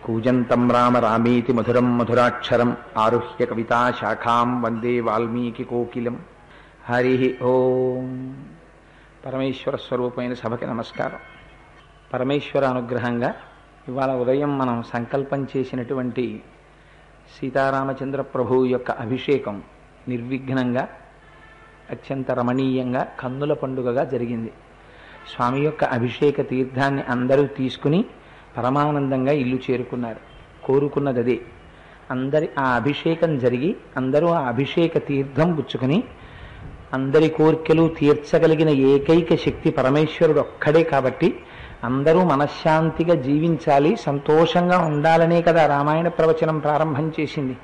కూజంతం రామ రామేతి మధురం మధురాక్షరం ఆరుహ్య కవితా శాఖాం వందే వాల్మీకి కోకిలం. హరి ఓం. పరమేశ్వర స్వరూపమైన సభకి నమస్కారం. పరమేశ్వర అనుగ్రహంగా ఇవాళ ఉదయం మనం సంకల్పం చేసినటువంటి సీతారామచంద్ర ప్రభువు యొక్క అభిషేకం నిర్విఘ్నంగా అత్యంత రమణీయంగా కన్నుల పండుగగా జరిగింది. స్వామి యొక్క అభిషేక తీర్థాన్ని అందరూ తీసుకుని పరమానందంగా ఇల్లు చేరుకున్నారు. కోరుకున్నది అదే. అందరి ఆ అభిషేకం జరిగి అందరూ ఆ అభిషేక తీర్థం పుచ్చుకొని అందరి కోరికలు తీర్చగలిగిన ఏకైక శక్తి పరమేశ్వరుడు ఒక్కడే కాబట్టి అందరూ మనశ్శాంతిగా జీవించాలి, సంతోషంగా ఉండాలనే కదా రామాయణ ప్రవచనం ప్రారంభం చేసింది.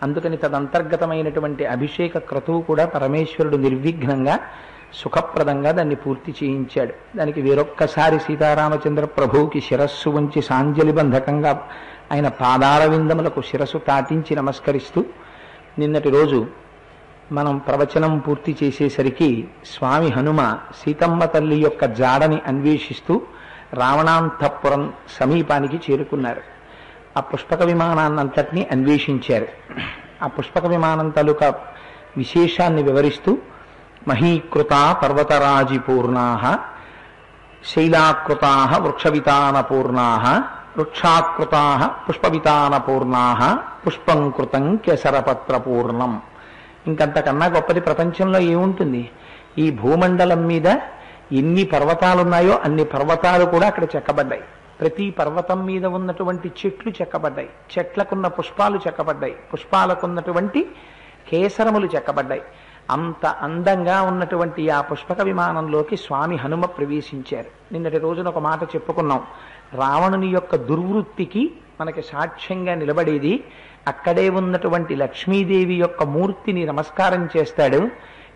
అందుకని తదంతర్గతమైనటువంటి అభిషేక క్రతువు కూడా పరమేశ్వరుడు నిర్విఘ్నంగా సుఖప్రదంగా దాన్ని పూర్తి చేయించాడు. దానికి వేరొక్కసారి సీతారామచంద్ర ప్రభువుకి శిరస్సు వంచి సాంజలిబంధకంగా ఆయన పాదార విందములకు శిరస్సు తాటించి నమస్కరిస్తూ నిన్నటి రోజు మనం ప్రవచనం పూర్తి చేసేసరికి స్వామి హనుమ సీతమ్మ తల్లి యొక్క జాడని అన్వేషిస్తూ రావణాంతఃపురం సమీపానికి చేరుకున్నారు. ఆ పుష్పక విమానాన్నంతటినీ అన్వేషించారు. ఆ పుష్పక విమానం తాలూకా విశేషాన్ని వివరిస్తూ మహీకృతా పర్వతరాజిపూర్ణా శైలాకృతా వృక్షవితానపూర్ణా వృక్షాకృతా పుష్పవితానపూర్ణా పుష్పం కృతం కేసరపత్రపూర్ణం. ఇంకంతకన్నా గొప్పది ప్రపంచంలో ఏముంటుంది? ఈ భూమండలం మీద ఎన్ని పర్వతాలున్నాయో అన్ని పర్వతాలు కూడా అక్కడ చెక్కబడ్డాయి. ప్రతి పర్వతం మీద ఉన్నటువంటి చెట్లు చెక్కబడ్డాయి, చెట్లకున్న పుష్పాలు చెక్కబడ్డాయి, పుష్పాలకున్నటువంటి కేసరములు చెక్కబడ్డాయి. అంత అందంగా ఉన్నటువంటి ఆ పుష్పక విమానంలోకి స్వామి హనుమ ప్రవేశించారు. నిన్నటి రోజున ఒక మాట చెప్పుకున్నాం. రావణుని యొక్క దుర్వృత్తికి మనకి సాక్ష్యంగా నిలబడేది అక్కడే ఉన్నటువంటి లక్ష్మీదేవి యొక్క మూర్తిని నమస్కారం చేస్తాడు.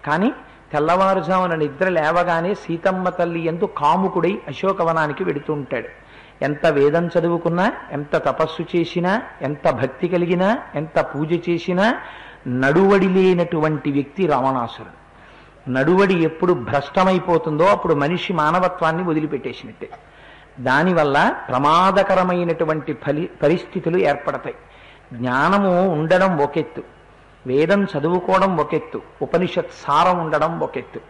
కానీ తెల్లవారుజామున నిద్ర లేవగానే సీతమ్మ తల్లి యందు కాముకుడై అశోకవనానికి వెడుతూ ఉంటాడు. ఎంత వేదం చదువుకున్నా, ఎంత తపస్సు చేసినా, ఎంత భక్తి కలిగినా, ఎంత పూజ చేసినా నడువడి లేనటువంటి వ్యక్తి రావణాసురుడు. నడువడి ఎప్పుడు భ్రష్టమైపోతుందో అప్పుడు మనిషి మానవత్వాన్ని వదిలిపెట్టేసినట్టే. దానివల్ల ప్రమాదకరమైనటువంటి పరిస్థితులు ఏర్పడతాయి. జ్ఞానము ఉండడం ఒకెత్తు, వేదం చదువుకోవడం ఒకెత్తు, ఉపనిషత్ సారం ఉండడం ఒకెత్తు.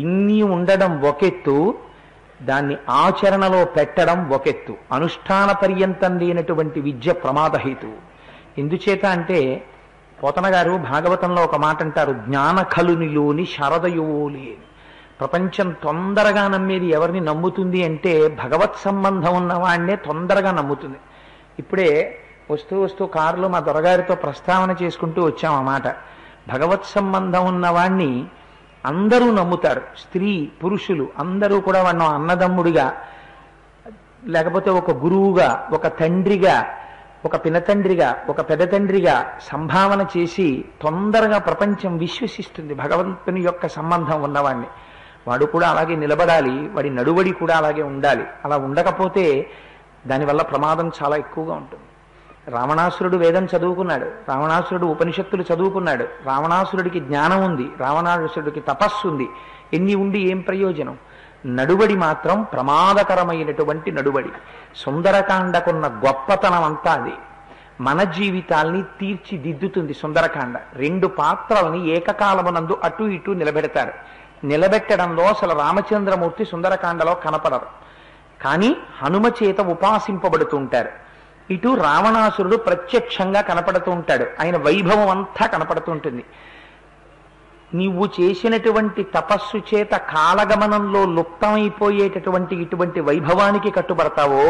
ఇన్ని ఉండడం ఒకెత్తు, దాన్ని ఆచరణలో పెట్టడం ఒకెత్తు. అనుష్ఠాన పర్యంతం లేనటువంటి విద్య ప్రమాదహేతువు. ఎందుచేత అంటే పోతన గారు భాగవతంలో ఒక మాట అంటారు, జ్ఞాన కలునిలోని శరదయోలే. ప్రపంచం తొందరగా నమ్మేది ఎవరిని నమ్ముతుంది అంటే భగవత్ సంబంధం ఉన్నవాడినే తొందరగా నమ్ముతుంది. ఇప్పుడే వస్తూ వస్తూ కారులో మా దొరగారితో ప్రస్తావన చేసుకుంటూ వచ్చాం ఆ మాట. భగవత్ సంబంధం ఉన్నవాణ్ణి అందరూ నమ్ముతారు. స్త్రీ పురుషులు అందరూ కూడా వాడిని అన్నదమ్ముడిగా, లేకపోతే ఒక గురువుగా, ఒక తండ్రిగా, ఒక పినతండ్రిగా, ఒక పెదతండ్రిగా సంభావన చేసి తొందరగా ప్రపంచం విశ్వసిస్తుంది భగవంతుని యొక్క సంబంధం ఉన్నవాడిని. వాడు కూడా అలాగే నిలబడాలి, వాడి నడువడి కూడా అలాగే ఉండాలి. అలా ఉండకపోతే దానివల్ల ప్రమాదం చాలా ఎక్కువగా ఉంటుంది. రావణాసురుడు వేదం చదువుకున్నాడు, రావణాసురుడు ఉపనిషత్తులు చదువుకున్నాడు, రావణాసురుడికి జ్ఞానం ఉంది, రావణాసురుడికి తపస్సు ఉంది. ఎన్ని ఉండి ఏం ప్రయోజనం? నడువడి మాత్రం ప్రమాదకరమైనటువంటి నడువడి. సుందరకాండకున్న గొప్పతనం అంతా అది. మన జీవితాల్ని తీర్చిదిద్దుతుంది సుందరకాండ. 2 పాత్రల్ని ఏకకాలమునందు అటు ఇటు నిలబెడతారు. నిలబెట్టడంలో అసలు రామచంద్రమూర్తి సుందరకాండలో కనపడరు, కానీ హనుమ చేత ఉపాసింపబడుతూ ఉంటారు. ఇటు రావణాసురుడు ప్రత్యక్షంగా కనపడుతూ ఉంటాడు, ఆయన వైభవం అంతా కనపడుతూ ఉంటుంది. నీవు చేసినటువంటి తపస్సు చేత కాలగమనంలో లుప్తమైపోయేటటువంటి ఇటువంటి వైభవానికి కట్టుబడతావో,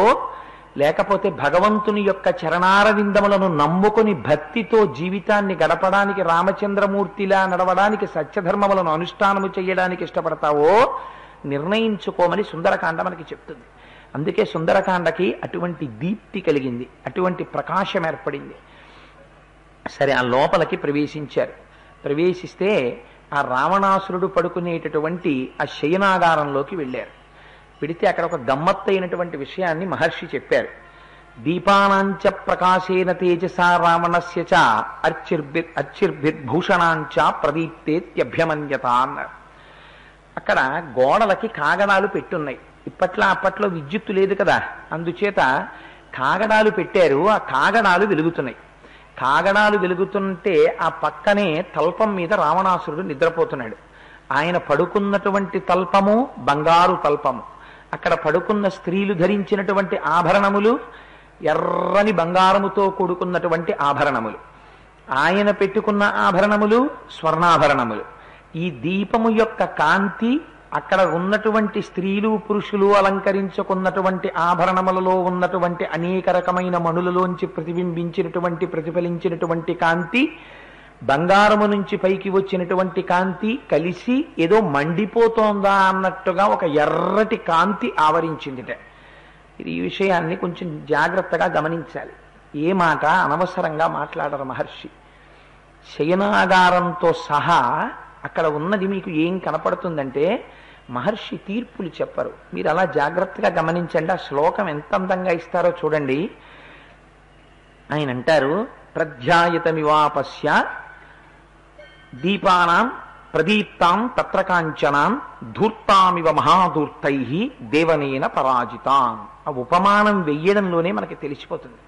లేకపోతే భగవంతుని యొక్క చరణారవిందములను నమ్ముకొని భక్తితో జీవితాన్ని గడపడానికి, రామచంద్రమూర్తిలా నడవడానికి, సత్యధర్మములను అనుష్ఠానము చేయడానికి ఇష్టపడతావో నిర్ణయించుకోమని సుందరకాండ మనకి చెప్తుంది. అందుకే సుందరకాండకి అటువంటి దీప్తి కలిగింది, అటువంటి ప్రకాశం ఏర్పడింది. సరే, ఆ లోపలికి ప్రవేశించారు. ప్రవేశిస్తే ఆ రావణాసురుడు పడుకునేటటువంటి ఆ శయనాగారంలోకి వెళ్ళారు. పెడితే అక్కడ ఒక గమ్మత్తైనటువంటి విషయాన్ని మహర్షి చెప్పారు. దీపానాంచ ప్రకాశేన తేజసా రావణస్య చ అర్చిర్భిర్భూషణాంచ ప్రదీప్తేత్యభ్యమన్యత అన్నారు. అక్కడ గోడలకి కాగడాలు పెట్టున్నాయి. అప్పట్లో విద్యుత్తు లేదు కదా, అందుచేత కాగడాలు పెట్టారు, ఆ కాగడాలు వెలుగుతున్నాయి. కాగడాలు వెలుగుతుంటే ఆ పక్కనే తల్పం మీద రావణాసురుడు నిద్రపోతున్నాడు. ఆయన పడుకున్నటువంటి తల్పము బంగారు తల్పము. అక్కడ పడుకున్న స్త్రీలు ధరించినటువంటి ఆభరణములు ఎర్రని బంగారముతో కూడుకున్నటువంటి ఆభరణములు. ఆయన పెట్టుకున్న ఆభరణములు స్వర్ణాభరణములు. ఈ దీపము యొక్క కాంతి అక్కడ ఉన్నటువంటి స్త్రీలు పురుషులు అలంకరించుకున్నటువంటి ఆభరణములలో ఉన్నటువంటి అనేక రకమైన మణులలోంచి ప్రతిఫలించినటువంటి కాంతి, బంగారము నుంచి పైకి వచ్చినటువంటి కాంతి కలిసి ఏదో మండిపోతోందా అన్నట్టుగా ఒక ఎర్రటి కాంతి ఆవరించిందిట. ఈ విషయాన్ని కొంచెం జాగ్రత్తగా గమనించాలి. ఏ మాట అనవసరంగా మాట్లాడరు మహర్షి. శయనాగారంతో సహా అక్కడ ఉన్నది మీకు ఏం కనపడుతుందంటే మహర్షి తీర్పులు చెప్పరు. మీరు అలా జాగ్రత్తగా గమనించండి. ఆ శ్లోకం ఎంత అందంగా ఇస్తారో చూడండి. ఆయన అంటారు, ప్రధ్యాయతమివాపశ్య దీపానాం ప్రదీప్తాం తత్ర కాంచనాం ధూర్తామివ మహాధూర్తై దేవనేన పరాజితాం. ఆ ఉపమానం వెయ్యడంలోనే మనకి తెలిసిపోతుంది.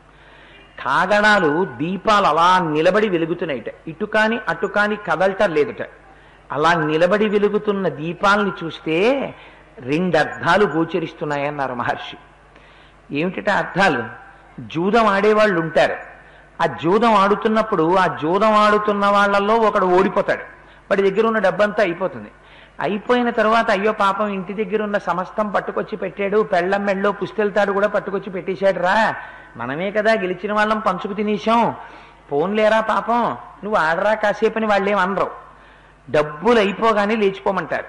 కాగడాలు దీపాలు అలా నిలబడి వెలుగుతున్నాయిట. ఇటు కాని అటు కాని కదలటం లేదుట. అలా నిలబడి వెలుగుతున్న దీపాలని చూస్తే 2 అర్థాలు గోచరిస్తున్నాయన్నారు మహర్షి. ఏమిటట అర్థాలు? జూదం ఆడేవాళ్ళు ఉంటారు. ఆ జూదం ఆడుతున్నప్పుడు ఆ జూదం ఆడుతున్న వాళ్ళల్లో ఒకడు ఓడిపోతాడు. వాడి దగ్గర ఉన్న డబ్బంతా అయిపోతుంది. అయిపోయిన తర్వాత అయ్యో పాపం ఇంటి దగ్గర ఉన్న సమస్తం పట్టుకొచ్చి పెట్టాడు, పెళ్ళం మెళ్ళో పుస్తెళ్తాడు కూడా పట్టుకొచ్చి పెట్టేశాడు రా, మనమే కదా గెలిచిన వాళ్ళం పంచుకు తినేశాం, పోన్లేరా పాపం నువ్వు ఆడరా కాసేపని వాళ్ళేమనరు. డబ్బులు అయిపోగానే లేచిపోమంటారు.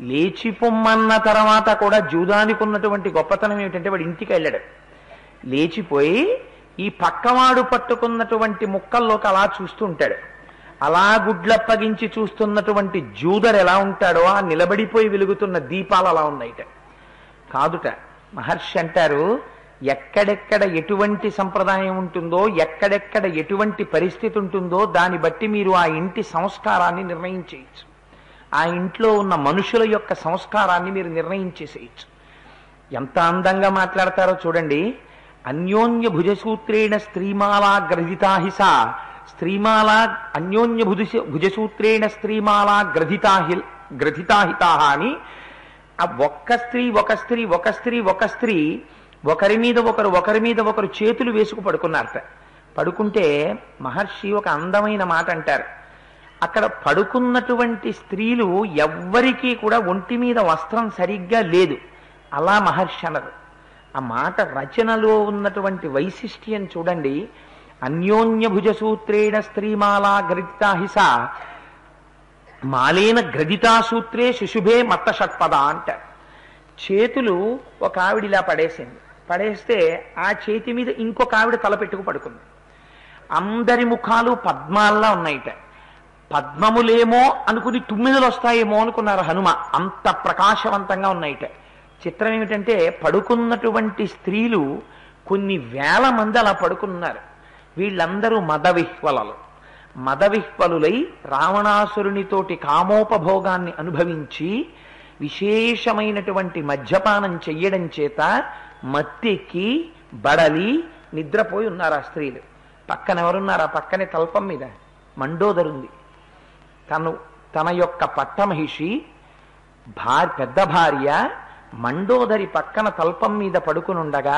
లేచిపోమ్మన్న తర్వాత కూడా జూదానికి ఉన్నటువంటి గొప్పతనం ఏమిటంటే వాడు ఇంటికి వెళ్ళాడు. లేచిపోయి ఈ పక్కవాడు పట్టుకున్నటువంటి ముక్కల్లోకి అలా చూస్తూ ఉంటాడు. అలా గుడ్లప్పగించి చూస్తున్నటువంటి జూదర్ ఎలా ఉంటాడో ఆ నిలబడిపోయి వెలుగుతున్న దీపాలు అలా ఉన్నాయిట. కాదుట. మహర్షి అంటారు, ఎక్కడెక్కడ ఎటువంటి సంప్రదాయం ఉంటుందో, ఎక్కడెక్కడ ఎటువంటి పరిస్థితి ఉంటుందో దాన్ని బట్టి మీరు ఆ ఇంటి సంస్కారాన్ని నిర్ణయించేయచ్చు. ఆ ఇంట్లో ఉన్న మనుషుల యొక్క సంస్కారాన్ని మీరు నిర్ణయించేసేయచ్చు. ఎంత అందంగా మాట్లాడతారో చూడండి. అన్యోన్య భుజసూత్రేణ స్త్రీమాలా గ్రథితాహిస స్త్రీమాల అన్యోన్య భుజసూత్రేణ స్త్రీమాలా గ్రథితాహితా అని ఆ ఒక్క స్త్రీ ఒకరి మీద ఒకరు చేతులు వేసుకు పడుకున్నారట. పడుకుంటే మహర్షి ఒక అందమైన మాట అంటారు. అక్కడ పడుకున్నటువంటి స్త్రీలు ఎవ్వరికీ కూడా ఒంటి మీద వస్త్రం సరిగ్గా లేదు. అలా మహర్షి అన్నారు. ఆ మాట రచనలో ఉన్నటువంటి వైశిష్ట్యం చూడండి. అన్యోన్య భుజసూత్రేణ స్త్రీమాలా గ్రథితాహిస మాలేన గ్రథితాసూత్రే శుశుభే మత్త షట్పద అంటారు. చేతులు ఒక ఆవిడ ఇలా పడేసింది. పడేస్తే ఆ చేతి మీద ఇంకొక ఆవిడ తల పెట్టుకు పడుకుంది. అందరి ముఖాలు పద్మాల్లా ఉన్నాయిట. పద్మములేమో అనుకుని 9 వస్తాయేమో అనుకున్నారు హనుమ. అంత ప్రకాశవంతంగా ఉన్నాయిట. చిత్రం ఏమిటంటే పడుకున్నటువంటి స్త్రీలు కొన్ని వేల మంది అలా పడుకున్నారు. వీళ్ళందరూ మదవిహ్వలులై రావణాసురునితోటి కామోపభోగాన్ని అనుభవించి విశేషమైనటువంటి మద్యపానం చెయ్యడం చేత మత్తెక్కి బడలి నిద్రపోయి ఉన్నారు ఆ స్త్రీలు. పక్కన ఎవరున్నారు? ఆ పక్కనే తల్పం మీద మండోదరుంది. తన యొక్క పట్టమహిషి పెద్ద భార్య మండోదరి పక్కన తల్పం మీద పడుకునుండగా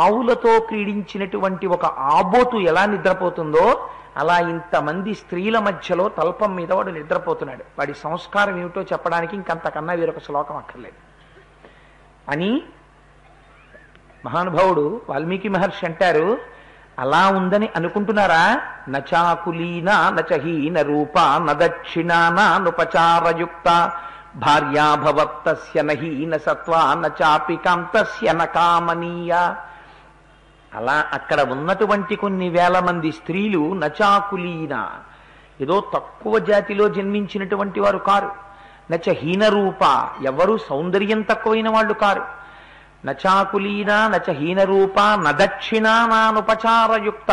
ఆవులతో క్రీడించినటువంటి ఒక ఆబోతు ఎలా నిద్రపోతుందో అలా ఇంతమంది స్త్రీల మధ్యలో తల్పం మీద వాడు నిద్రపోతున్నాడు. వాడి సంస్కారం ఏమిటో చెప్పడానికి ఇంకంతకన్నా వేరొక శ్లోకం అక్కర్లేదు అని మహానుభావుడు వాల్మీకి మహర్షి అంటారు. అలా ఉందని అనుకుంటున్నారా? నచాకులీన నచహీన రూప నదక్షిణానా నుపచారయుక్త భార్యాభవత్తస్య నహీన సత్వ నచాపి కాంతస్య నకామనీయ. అలా అక్కడ ఉన్నటువంటి కొన్ని వేల మంది స్త్రీలు నచాకులీన, ఏదో తక్కువ జాతిలో జన్మించినటువంటి వారు కారు. నచ హీనరూప, ఎవరు సౌందర్యం తక్కువైన వాళ్ళు కారు. నచాకులీన నచ హీనరూప నదక్షిణా నానుపచారయుక్త,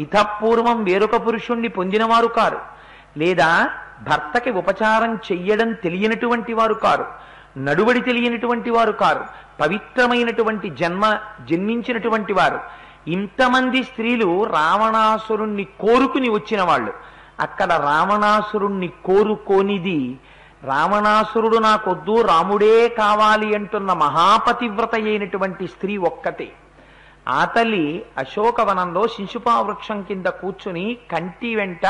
ఇతపూర్వం వేరొక పురుషుణ్ణి పొందినవారు కారు. లేదా భర్తకి ఉపచారం చెయ్యడం తెలియనటువంటి వారు కారు. నడువడి తెలియనటువంటి వారు కారు. పవిత్రమైనటువంటి జన్మించినటువంటి వారు. ఇంతమంది స్త్రీలు రావణాసురుణ్ణి కోరుకుని వచ్చిన వాళ్ళు. అక్కడ రావణాసురుణ్ణి కోరుకోనిది, రావణాసురుడు నాకొద్దు రాముడే కావాలి అంటున్న మహాపతివ్రత అయినటువంటి స్త్రీ ఒక్కతే. ఆ తల్లి అశోకవనంలో శిశుపా వృక్షం కింద కూర్చుని కంటి వెంట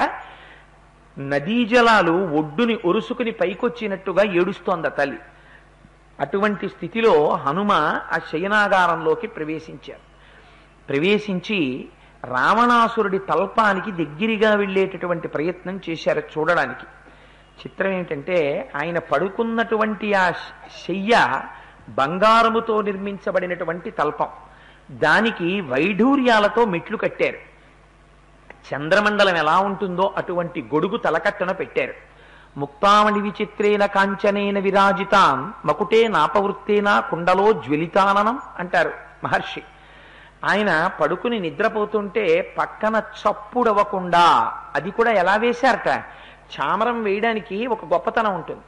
నదీ జలాలు ఒడ్డుని ఒరుసుకుని పైకొచ్చినట్టుగా ఏడుస్తోంది ఆ తల్లి. అటువంటి స్థితిలో హనుమ ఆ శయనాగారంలోకి ప్రవేశించి రావణాసురుడి తల్పానికి దగ్గరగా వెళ్ళేటటువంటి ప్రయత్నం చేశారు చూడడానికి. చిత్రం ఏమిటంటే ఆయన పడుకున్నటువంటి ఆ శయ్య బంగారముతో నిర్మించబడినటువంటి తల్పం, దానికి వైఢూర్యాలతో మెట్లు కట్టారు. చంద్రమండలం ఎలా ఉంటుందో అటువంటి గొడుగు తలకట్టన పెట్టారు. ముక్తామణి విచిత్రేణ కాంచనేన విరాజితాన్ మకుటే నాపవృత్తేన కుండలో జ్వలితాననం అంటారు మహర్షి. ఆయన పడుకుని నిద్రపోతుంటే పక్కన చప్పుడవ్వకుండా, అది కూడా ఎలా వేశారట, చామరం వేయడానికి ఒక గొప్పతనం ఉంటుంది.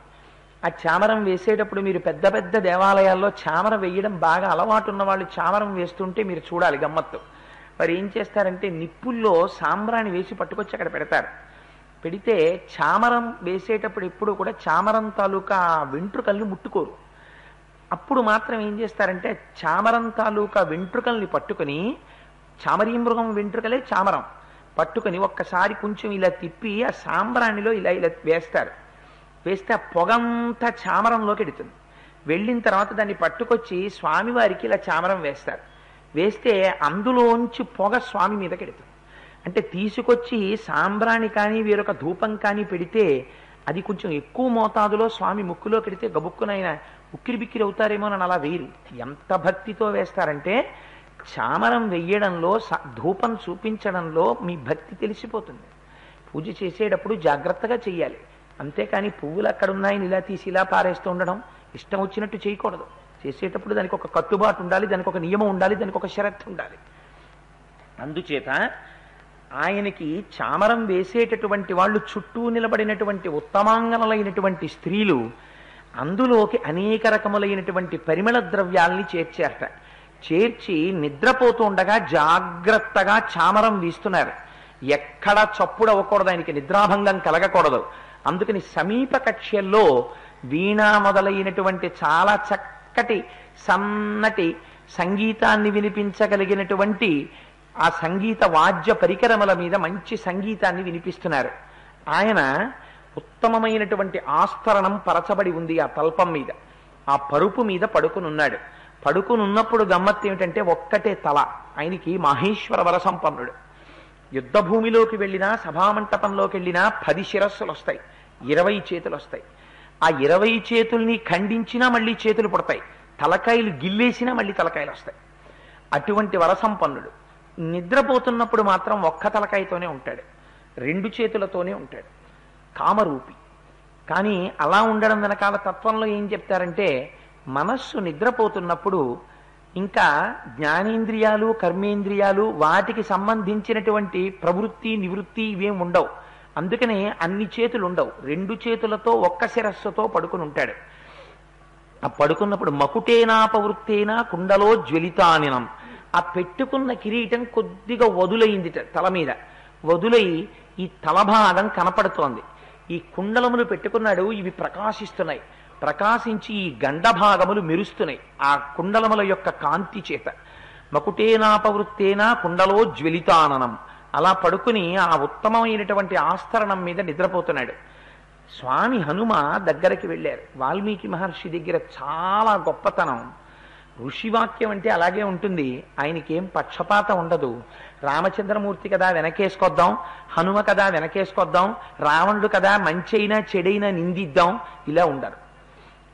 ఆ చామరం వేసేటప్పుడు మీరు పెద్ద పెద్ద దేవాలయాల్లో చామరం వేయడం బాగా అలవాటు ఉన్న వాళ్ళు చామరం వేస్తుంటే మీరు చూడాలి గమ్మత్తు. మరి ఏం చేస్తారంటే నిప్పుల్లో సాంబ్రాణి వేసి పట్టుకొచ్చి అక్కడ పెడతారు. పెడితే చామరం వేసేటప్పుడు ఎప్పుడు కూడా చామరం తాలూకా వెంట్రుకల్ని ముట్టుకోరు. అప్పుడు మాత్రం ఏం చేస్తారంటే చామరం తాలూకా వెంట్రుకల్ని పట్టుకుని, చామరీ మృగం వెంట్రుకలే చామరం పట్టుకుని ఒక్కసారి కొంచెం ఇలా తిప్పి ఆ సాంబ్రాణిలో ఇలా ఇలా వేస్తారు. వేస్తే ఆ పొగంతా చామరంలోకి ఎడుతుంది. వెళ్ళిన తర్వాత దాన్ని పట్టుకొచ్చి స్వామివారికి ఇలా చామరం వేస్తారు. వేస్తే అందులోంచి పొగ స్వామి మీదకి ఎడుతుంది. అంటే తీసుకొచ్చి సాంబ్రాణి కానీ వేరొక ధూపం కానీ పెడితే అది కొంచెం ఎక్కువ మోతాదులో స్వామి ముక్కులో పెడితే గబుక్కునైనా ఉక్కిరి బిక్కిరి అవుతారేమో అని అలా వేయరు. ఎంత భక్తితో వేస్తారంటే చామరం వెయ్యడంలో, ధూపం చూపించడంలో మీ భక్తి తెలిసిపోతుంది. పూజ చేసేటప్పుడు జాగ్రత్తగా చెయ్యాలి. అంతేకాని పువ్వులు అక్కడున్నాయని ఇలా తీసి ఇలా పారేస్తూ ఉండడం, ఇష్టం వచ్చినట్టు చేయకూడదు. చేసేటప్పుడు దానికి ఒక కట్టుబాటు ఉండాలి, దానికి ఒక నియమం ఉండాలి, దానికి ఒక షరత్ ఉండాలి. అందుచేత ఆయనకి చామరం వేసేటటువంటి వాళ్ళు చుట్టూ నిలబడినటువంటి ఉత్తమాంగనలైనటువంటి స్త్రీలు అందులోకి అనేక రకములైనటువంటి పరిమళ ద్రవ్యాల్ని చేర్చారట. చేర్చి నిద్రపోతూ ఉండగా జాగ్రత్తగా చామరం వీస్తున్నారు. ఎక్కడా చప్పుడు అవ్వకూడదు, ఆయనకి నిద్రాభంగం కలగకూడదు. అందుకని సమీప కక్ష్యల్లో వీణ మొదలైనటువంటి చాలా చక్కటి సన్నటి సంగీతాన్ని వినిపించగలిగినటువంటి ఆ సంగీత వాద్య పరికరముల మీద మంచి సంగీతాన్ని వినిపిస్తున్నారు. ఆయన ఉత్తమమైనటువంటి ఆస్తరణం పరచబడి ఉంది ఆ తల్పం మీద. ఆ పరుపు మీద పడుకునున్నాడు. పడుకునున్నప్పుడు గమ్మత్తు ఏమిటంటే ఒక్కటే తల. ఆయనకి మహేశ్వర వరసంపన్నుడు. యుద్ధ భూమిలోకి వెళ్ళినా, సభామంటపంలోకి వెళ్ళినా 10 శిరస్సులు వస్తాయి, 20 చేతులు వస్తాయి. ఆ 20 చేతుల్ని ఖండించినా మళ్ళీ చేతులు పుడతాయి, తలకాయలు గిల్లేసినా మళ్ళీ తలకాయలు వస్తాయి. అటువంటి వరసంపన్నుడు. నిద్రపోతున్నప్పుడు మాత్రం ఒక్క తలకాయతోనే ఉంటాడు, 2 చేతులతోనే ఉంటాడు, కామరూపి. కానీ అలా ఉండడం వెనకాల తత్వంలో ఏం చెప్తారంటే, మనస్సు నిద్రపోతున్నప్పుడు ఇంకా జ్ఞానేంద్రియాలు, కర్మేంద్రియాలు, వాటికి సంబంధించినటువంటి ప్రవృత్తి నివృత్తి ఇవేం ఉండవు. అందుకనే అన్ని చేతులు ఉండవు, 2 చేతులతో ఒక్క శిరస్సుతో పడుకుని ఉంటాడు. ఆ పడుకున్నప్పుడు మకుటేనాపవృత్తేనా కుండలో జ్వలితానినం, ఆ పెట్టుకున్న కిరీటం కొద్దిగా వదులైంది తల మీద, వదులై ఈ తలభాగం కనపడుతోంది. ఈ కుండలములు పెట్టుకున్నాడు, ఇవి ప్రకాశిస్తున్నాయి. ప్రకాశించి ఈ గండభాగములు మెరుస్తున్నాయి ఆ కుండలముల యొక్క కాంతి చేత. మకుటేనాపవృత్తేనా కుండలో జ్వలితాననం. అలా పడుకుని ఆ ఉత్తమమైనటువంటి ఆస్తరణం మీద నిద్రపోతున్నాడు. స్వామి హనుమ దగ్గరికి వెళ్ళారు. వాల్మీకి మహర్షి దగ్గర చాలా గొప్పతనం. ఋషివాక్యం అంటే అలాగే ఉంటుంది, ఆయనకేం పక్షపాతం ఉండదు. రామచంద్రమూర్తి కదా వెనకేసుకొద్దాం, హనుమ కదా వెనకేసుకొద్దాం, రావణుడు కదా మంచైనా చెడైనా నిందిద్దాం, ఇలా ఉండరు.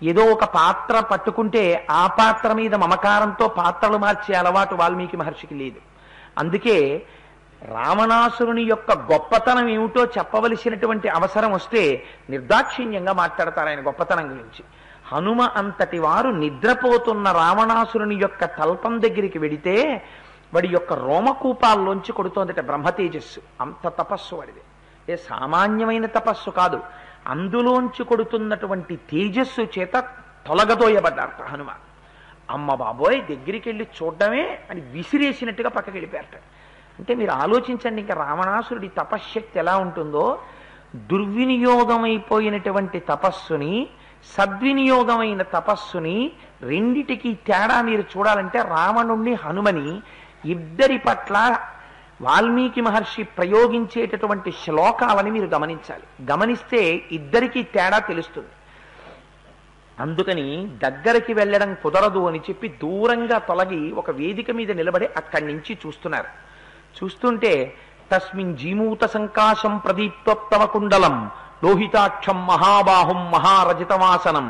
ఏదో ఒక పాత్ర పట్టుకుంటే ఆ పాత్ర మీద మమకారంతో పాత్రలు మార్చే అలవాటు వాల్మీకి మహర్షికి లేదు. అందుకే రావణాసురుని యొక్క గొప్పతనం ఏమిటో చెప్పవలసినటువంటి అవసరం వస్తే నిర్దాక్షిణ్యంగా మాట్లాడతారు ఆయన గొప్పతనం గురించి. హనుమ అంతటి వారు నిద్రపోతున్న రావణాసురుని యొక్క తల్పం దగ్గరికి వెడితే వాడి యొక్క రోమకూపాల్లోంచి కొడుతోందట బ్రహ్మతేజస్సు. అంత తపస్సు వాడిది, ఏ సామాన్యమైన తపస్సు కాదు. అందులోంచి కొడుతున్నటువంటి తేజస్సు చేత తొలగదోయబడ్డారట హనుమ. అమ్మ బాబోయ్ దగ్గరికి వెళ్ళి చూడడమే అని విసిరేసినట్టుగా పక్కకి వెళ్ళిపోయారట. అంటే మీరు ఆలోచించండి, ఇంకా రావణాసురుడి తపశ్శక్తి ఎలా ఉంటుందో. దుర్వినియోగమైపోయినటువంటి తపస్సుని, సద్వినియోగమైన తపస్సుని రెండిటికి తేడా మీరు చూడాలంటే రావణుణ్ణి, హనుమని ఇద్దరి పట్ల వాల్మీకి మహర్షి ప్రయోగించేటటువంటి శ్లోకాలని మీరు గమనించాలి. గమనిస్తే ఇద్దరికీ తేడా తెలుస్తుంది. అందుకని దగ్గరికి వెళ్ళడం కుదరదు అని చెప్పి దూరంగా తొలగి ఒక వేదిక మీద నిలబడి అక్కడి నుంచి చూస్తున్నారు. చూస్తుంటే తస్మిన్ జీమూత సంకాశం ప్రదీప్తోత్తమ కుండలం లోహితాక్షం మహాబాహుం మహారజితవాసనం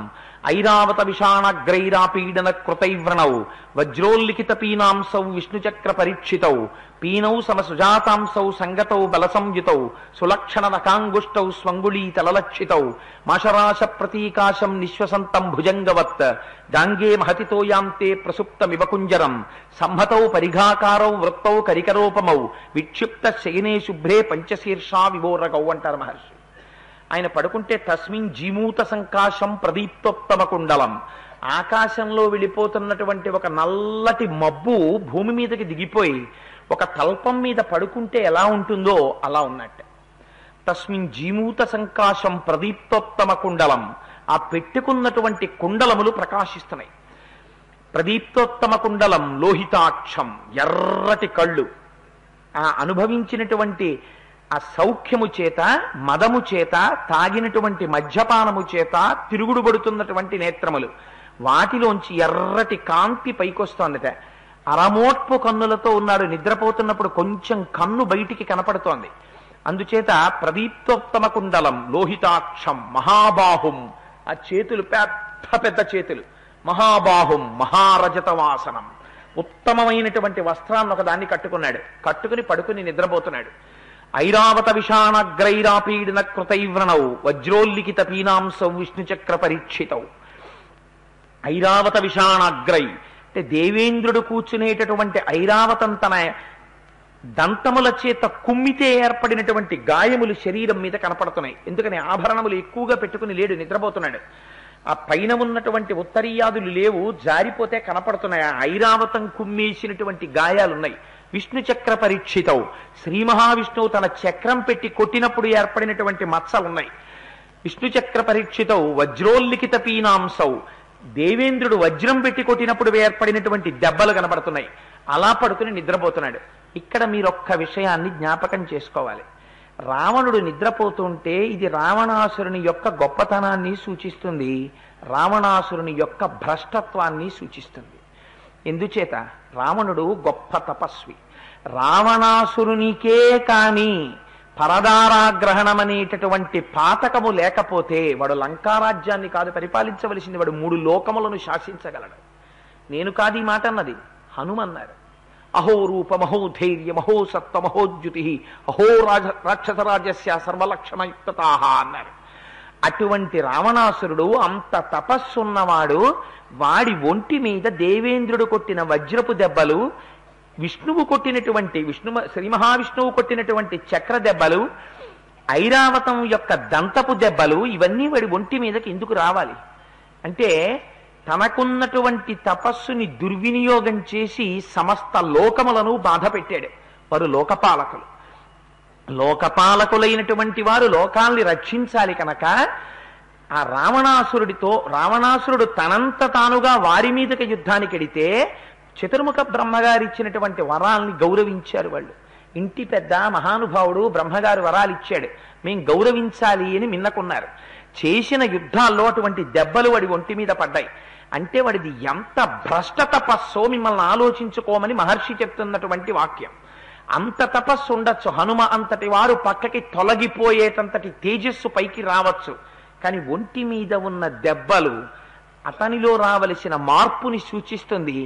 ఐరావత విషాణగ్రైరాపీడన కృతైవ్రణౌ వజ్రోల్లిఖిత పీనాంసౌ విష్ణుచక్ర పరీక్షితౌ పీనౌ సమసుజాతాంసౌ సంగతౌ బలసంయుతౌ సులక్షణ నకాంగుష్టౌ స్వంగుళీతలలక్షితౌ మాషరాశ ప్రతీకాశం నిశ్వసంతం భుజంగవత్ గాంగే మహతితోయాంతే ప్రసుప్తమివ కుంజరం సంహతౌ పరిఘాకారౌ వృత్తౌ కరికరోపమౌ విక్షిప్త శయనే శుభ్రే పంచశీర్షా వివోరగౌ అంటారు మహర్షి. ఆయన పడుకుంటే తస్మిన్ జీమూత సంకాశం ప్రదీప్తోత్తమ కుండలం, ఆకాశంలో వెళ్ళిపోతున్నటువంటి ఒక నల్లటి మబ్బు భూమి మీదకి దిగిపోయి ఒక తల్పం మీద పడుకుంటే ఎలా ఉంటుందో అలా ఉన్నట్టు. తస్మిన్ జీమూత సంకాశం ప్రదీప్తోత్తమ కుండలం, ఆ పెట్టుకున్నటువంటి కుండలములు ప్రకాశిస్తున్నాయి. ప్రదీప్తోత్తమ కుండలం లోహితాక్షం, ఎర్రటి కళ్ళు, ఆ అనుభవించినటువంటి ఆ సౌఖ్యము చేత, మదము చేత, తాగినటువంటి మద్యపానము చేత తిరుగుడుబడుతున్నటువంటి నేత్రములు, వాటిలోంచి ఎర్రటి కాంతి పైకొస్తోందట. అరమోట్పు కన్నులతో ఉన్నాడు. నిద్రపోతున్నప్పుడు కొంచెం కన్ను బయటికి కనపడుతోంది. అందుచేత ప్రదీప్తోత్తమ కుండలం లోహితాక్షం మహాబాహుం, ఆ చేతులు పెద్ద పెద్ద చేతులు, మహాబాహుం మహారజత వాసనం, ఉత్తమమైనటువంటి వస్త్రాన్ని ఒకదాన్ని కట్టుకున్నాడు. కట్టుకుని పడుకుని నిద్రపోతున్నాడు. ఐరావత విషాణగ్రైరాపీడన కృతైవ్రణౌ వజ్రోల్లిఖిత పీనాంసౌ విష్ణుచక్ర పరీక్షితౌ. ఐరావత విషాణగ్రై అంటే దేవేంద్రుడు కూర్చునేటటువంటి ఐరావతం తన దంతముల చేత కుమ్మితే ఏర్పడినటువంటి గాయములు శరీరం మీద కనపడుతున్నాయి. ఎందుకని ఆభరణములు ఎక్కువగా పెట్టుకుని లేడు, నిద్రపోతున్నాడు. ఆ పైన ఉన్నటువంటి ఉత్తరీయాదులు లేవు, జారిపోతే కనపడుతున్నాయి. ఆ ఐరావతం కుమ్మేసినటువంటి గాయాలున్నాయి. విష్ణు చక్ర పరీక్షితౌ, శ్రీ మహావిష్ణువు తన చక్రం పెట్టి కొట్టినప్పుడు ఏర్పడినటువంటి మచ్చలున్నాయి. విష్ణు చక్ర పరీక్షితౌ వజ్రోల్లిఖిత పీనాంసౌ, దేవేంద్రుడు వజ్రం పెట్టి కొట్టినప్పుడు ఏర్పడినటువంటి దెబ్బలు కనపడుతున్నాయి. అలా పడుకుని నిద్రపోతున్నాడు. ఇక్కడ మీరొక్క విషయాన్ని జ్ఞాపకం చేసుకోవాలి. రావణుడు నిద్రపోతుంటే ఇది రావణాసురుని యొక్క గొప్పతనాన్ని సూచిస్తుంది, రావణాసురుని యొక్క భ్రష్టత్వాన్ని సూచిస్తుంది. ఎందుచేత రావణుడు గొప్ప తపస్వి. రావణాసురునికే కాని పరదారాగ్రహణం అనేటటువంటి పాతకము లేకపోతే వాడు లంకారాజ్యాన్ని కాదు పరిపాలించవలసింది, వాడు 3 లోకములను శాసించగలడు. నేను కాదు ఈ మాట అన్నది, హనుమన్నారు. అహో రూప మహో ధైర్య మహో సత్వ మహోద్యుతి అహో రాక్షసరాజస్య సర్వలక్షణయుక్తతాహ అన్నారు. అటువంటి రావణాసురుడు అంత తపస్సున్నవాడు, వాడి ఒంటి మీద దేవేంద్రుడు కొట్టిన వజ్రపు దెబ్బలు, విష్ణువు కొట్టినటువంటి శ్రీ మహావిష్ణువు కొట్టినటువంటి చక్ర దెబ్బలు, ఐరావతం యొక్క దంతపు దెబ్బలు, ఇవన్నీ వాడి ఒంటి మీదకి ఎందుకు రావాలి అంటే తనకున్నటువంటి తపస్సుని దుర్వినియోగం చేసి సమస్త లోకములను బాధ పెట్టాడు. వారు లోకపాలకులు. లోకపాలకులైనటువంటి వారు లోకాల్ని రక్షించాలి కనుక ఆ రావణాసురుడు తనంత తానుగా వారి మీదకి యుద్ధానికి ఎడితే చతుర్ముఖ బ్రహ్మగారు ఇచ్చినటువంటి వరాల్ని గౌరవించారు వాళ్ళు. ఇంటి పెద్ద మహానుభావుడు బ్రహ్మగారు వరాలు ఇచ్చాడు, మేం గౌరవించాలి అని మిన్నకున్నారు. చేసిన యుద్ధాల్లో అటువంటి దెబ్బలు వాడి ఒంటి మీద పడ్డాయి. అంటే వాడిది ఎంత భ్రష్ట తపస్సో మిమ్మల్ని ఆలోచించుకోమని మహర్షి చెప్తున్నటువంటి వాక్యం. అంత తపస్సు ఉండొచ్చు, హనుమ అంతటి వారు పక్కకి తొలగిపోయేటంతటి తేజస్సు పైకి రావచ్చు, కానీ ఒంటి మీద ఉన్న దెబ్బలు అతనిలో రావలసిన మార్పుని సూచిస్తుంది.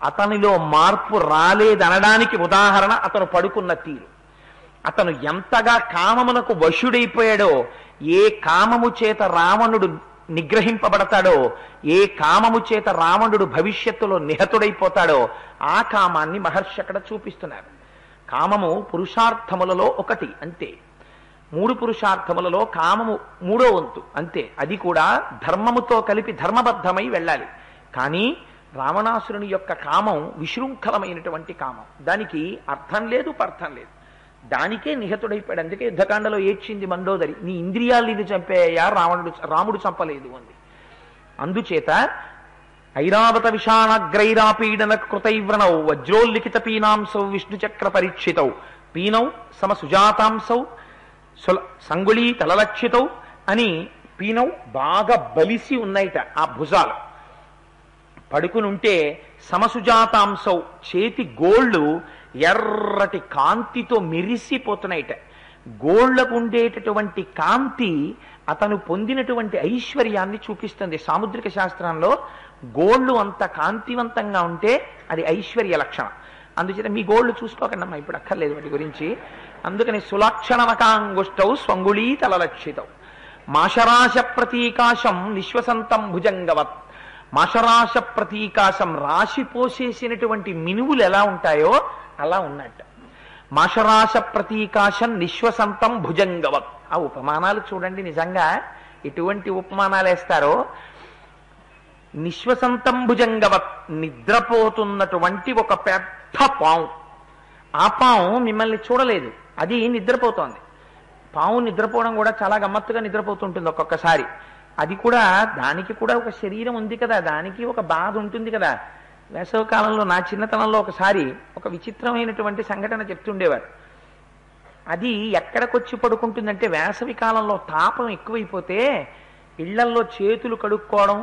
అతనిలో మార్పు రాలేదనడానికి ఉదాహరణ అతను పడుకున్న తీరు. అతను ఎంతగా కామమునకు వశుడైపోయాడో, ఏ కామము చేత రావణుడు నిగ్రహింపబడతాడో, ఏ కామము చేత రావణుడు భవిష్యత్తులో నిహతుడైపోతాడో ఆ కామాన్ని మహర్షి అక్కడ చూపిస్తున్నారు. కామము పురుషార్థములలో ఒకటి అంతే. 3 పురుషార్థములలో కామము 3వ వంతు అంతే. అది కూడా ధర్మముతో కలిపి ధర్మబద్ధమై వెళ్ళాలి. కానీ రావణాసురుని యొక్క కామం విశృంఖలమైనటువంటి కామం. దానికి అర్థం లేదు, పర్థం లేదు. దానికే నిహతుడైపోయాడు. అందుకే యుద్ధకాండలో ఏడ్చింది మండోదరి, నీ ఇంద్రియాలు ఇది చంపేయా, రాముడు చంపలేదు అంది. అందుచేత ఐరావత విషాణగ్రైరాపీడన కృతైవ్రణౌ వజ్రోల్లిఖిత పీనాంసౌ విష్ణుచక్ర పరీక్షితౌ పీనౌ సమ సుజాతాంసౌ సంగుళీ తలలక్షితౌ అని పీనౌ బాగా బలిసి ఉన్నాయిట ఆ భుజాలు. పడుకునుంటే సమసుజాతాంసౌ చేతి గోళ్ళు ఎర్రటి కాంతితో మెరిసిపోతున్నాయిట. గోళ్లకు ఉండేటటువంటి కాంతి అతను పొందినటువంటి ఐశ్వర్యాన్ని చూపిస్తుంది. సాముద్రిక శాస్త్రంలో గోళ్ళు అంత కాంతివంతంగా ఉంటే అది ఐశ్వర్య లక్షణం. అందుచేత మీ గోళ్ళు చూసుకోకండమ్మా, ఇప్పుడు అక్కర్లేదు వాటి గురించి. అందుకని సులక్షణమకాంగుష్టౌ స్వంగుళీ తలలక్షితౌ మాషరాశ ప్రతీకాశం నిశ్వసంతం భుజంగవత్. మాషరాశ ప్రతీకాశం రాశి పోసేసినటువంటి మినువులు ఎలా ఉంటాయో అలా ఉన్నట్ట. మాషరాశ ప్రతీకాశం నిశ్వసంతం భుజంగవత్. ఆ ఉపమానాలు చూడండి, నిజంగా ఎటువంటి ఉపమానాలు వేస్తారో. నిశ్వసంతం భుజంగవత్, నిద్రపోతున్నటువంటి ఒక పెద్ద పాము. ఆ పాము మిమ్మల్ని చూడలేదు, అది నిద్రపోతోంది. పాము నిద్రపోవడం కూడా చాలా గమ్మత్తుగా నిద్రపోతుంటుంది ఒక్కొక్కసారి. అది కూడా, దానికి కూడా ఒక శరీరం ఉంది కదా, దానికి ఒక బాధ ఉంటుంది కదా. వేసవ కాలంలో నా చిన్నతనంలో ఒకసారి ఒక విచిత్రమైనటువంటి సంఘటన చెప్తుండేవారు. అది ఎక్కడికొచ్చి పడుకుంటుందంటే, వేసవి కాలంలో తాపం ఎక్కువైపోతే ఇళ్లల్లో చేతులు కడుక్కోవడం,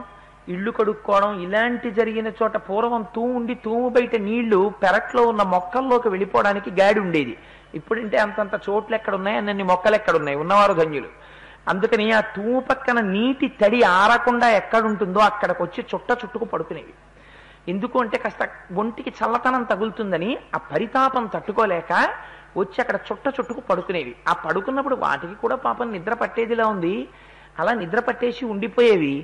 ఇళ్ళు కడుక్కోవడం ఇలాంటి జరిగిన చోట పూర్వం తూము బయట నీళ్లు పెరట్లో ఉన్న మొక్కల్లోకి వెళ్ళిపోవడానికి గాడి ఉండేది. ఇప్పుడంటే అంతంత చోట్లు ఎక్కడున్నాయి, అన్ని మొక్కలు ఎక్కడున్నాయి, ఉన్నవారు ధన్యులు. అందుకని ఆ తూము పక్కన నీటి తడి ఆరకుండా ఎక్కడుంటుందో అక్కడికి వచ్చి చుట్టుకు పడుకునేవి. ఎందుకు అంటే కాస్త ఒంటికి చల్లతనం తగులుతుందని, ఆ పరితాపం తట్టుకోలేక వచ్చి అక్కడ చుట్టుకు పడుకునేవి. ఆ పడుకున్నప్పుడు వాటికి కూడా పాపం నిద్ర పట్టేదిలా ఉంది. అలా నిద్ర పట్టేసి ఉండిపోయేవి.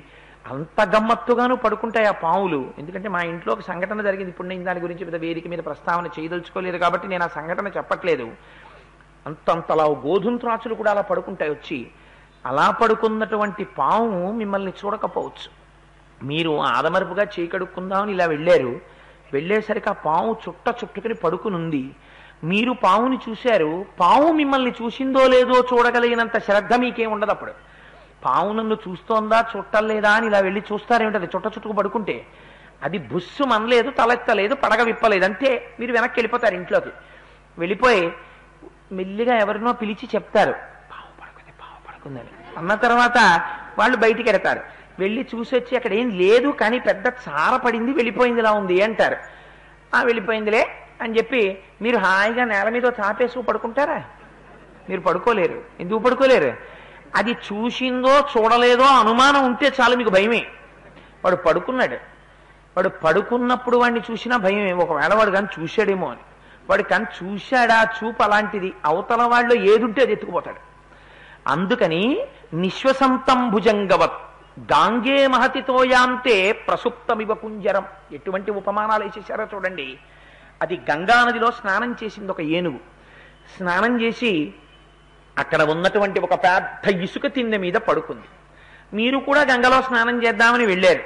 అంత గమ్మత్తుగాను పడుకుంటాయి ఆ పాములు. ఎందుకంటే మా ఇంట్లో ఒక సంఘటన జరిగింది. ఇప్పుడు నేను దాని గురించి వేదిక మీద ప్రస్తావన చేయదలుచుకోలేదు కాబట్టి నేను ఆ సంఘటన చెప్పట్లేదు. అంతలా గోధుమ త్రాచులు కూడా అలా పడుకుంటాయి వచ్చి. అలా పడుకున్నటువంటి పాము మిమ్మల్ని చూడకపోవచ్చు. మీరు ఆదమరుపుగా చీకడుక్కుందామని ఇలా వెళ్ళారు. వెళ్ళేసరికి ఆ పాము చుట్టుకుని పడుకునుంది. మీరు పావుని చూశారు. పాము మిమ్మల్ని చూసిందో లేదో చూడగలిగినంత శ్రద్ధ మీకేం ఉండదు. అప్పుడు పావు నన్ను చూస్తోందా చుట్టలేదా అని ఇలా వెళ్ళి చూస్తారేమిటది చుట్టుకు పడుకుంటే. అది బుస్సు మనలేదు, తలెత్తలేదు, పడగ విప్పలేదు, అంతే. మీరు వెనక్కి వెళ్ళిపోతారు ఇంట్లోకి. వెళ్ళిపోయి మెల్లిగా ఎవరినో పిలిచి చెప్తారు, పావు పడుకుందని అన్న తర్వాత వాళ్ళు బయటికి వెడతారు. వెళ్ళి చూసి వచ్చి అక్కడ ఏం లేదు కానీ పెద్ద చార పడింది, వెళ్ళిపోయిందిలా ఉంది అంటారు. వెళ్ళిపోయిందిలే అని చెప్పి మీరు హాయిగా నేల మీద చాపేసుకు పడుకుంటారా? మీరు పడుకోలేరు. ఎందుకు పడుకోలేరు? అది చూసిందో చూడలేదో అనుమానం ఉంటే చాలు మీకు భయమే. వాడు పడుకున్నాడు. వాడు పడుకున్నప్పుడు వాడిని చూసినా భయమే. ఒకవేళ వాడు కానీ చూశాడేమో అని. వాడు కానీ చూశాడా, చూపు అలాంటిది, అవతల వాళ్ళు ఏదుంటే అది ఎత్తుకుపోతాడు. అందుకని నిశ్వసంతం భుజంగవత్ గాంగే మహతితోయాంతే ప్రసుప్తమివ కుంజరం. ఎటువంటి ఉపమానాలు వేసేసారో చూడండి. అది గంగా నదిలో స్నానం చేసింది ఒక ఏనుగు. స్నానం చేసి అక్కడ ఉన్నటువంటి ఒక పెద్ద ఇసుక తిన్నె మీద పడుకుంది. మీరు కూడా గంగలో స్నానం చేద్దామని వెళ్ళారు.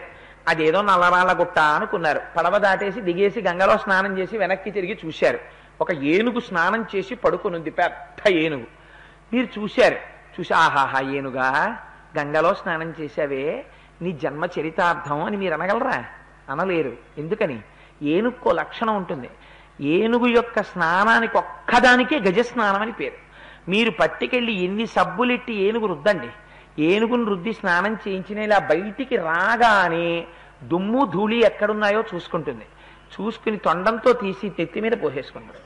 అదేదో నల్లరాళ్ళ గుట్ట అనుకున్నారు. పడవ దాటేసి దిగేసి గంగలో స్నానం చేసి వెనక్కి తిరిగి చూశారు. ఒక ఏనుగు స్నానం చేసి పడుకునుంది, పెద్ద ఏనుగు. మీరు చూశారు. చూసి ఆహాహా ఏనుగా, గంగలో స్నానం చేశావే, నీ జన్మ చరితార్థం అని మీరు అనగలరా? అనలేరు. ఎందుకని? ఏనుగుకో లక్షణం ఉంటుంది. ఏనుగు యొక్క స్నానానికి ఒక్కదానికే గజస్నానం అని పేరు. మీరు పట్టుకెళ్ళి ఎన్ని సబ్బులెట్టి ఏనుగు రుద్దండి, ఏనుగును రుద్ది స్నానం చేయించిన ఇలా బయటికి రాగానే దుమ్ము ధూళి ఎక్కడున్నాయో చూసుకుంటుంది. చూసుకుని తొండంతో తీసి నెత్తి మీద పోసేసుకుంటుంది.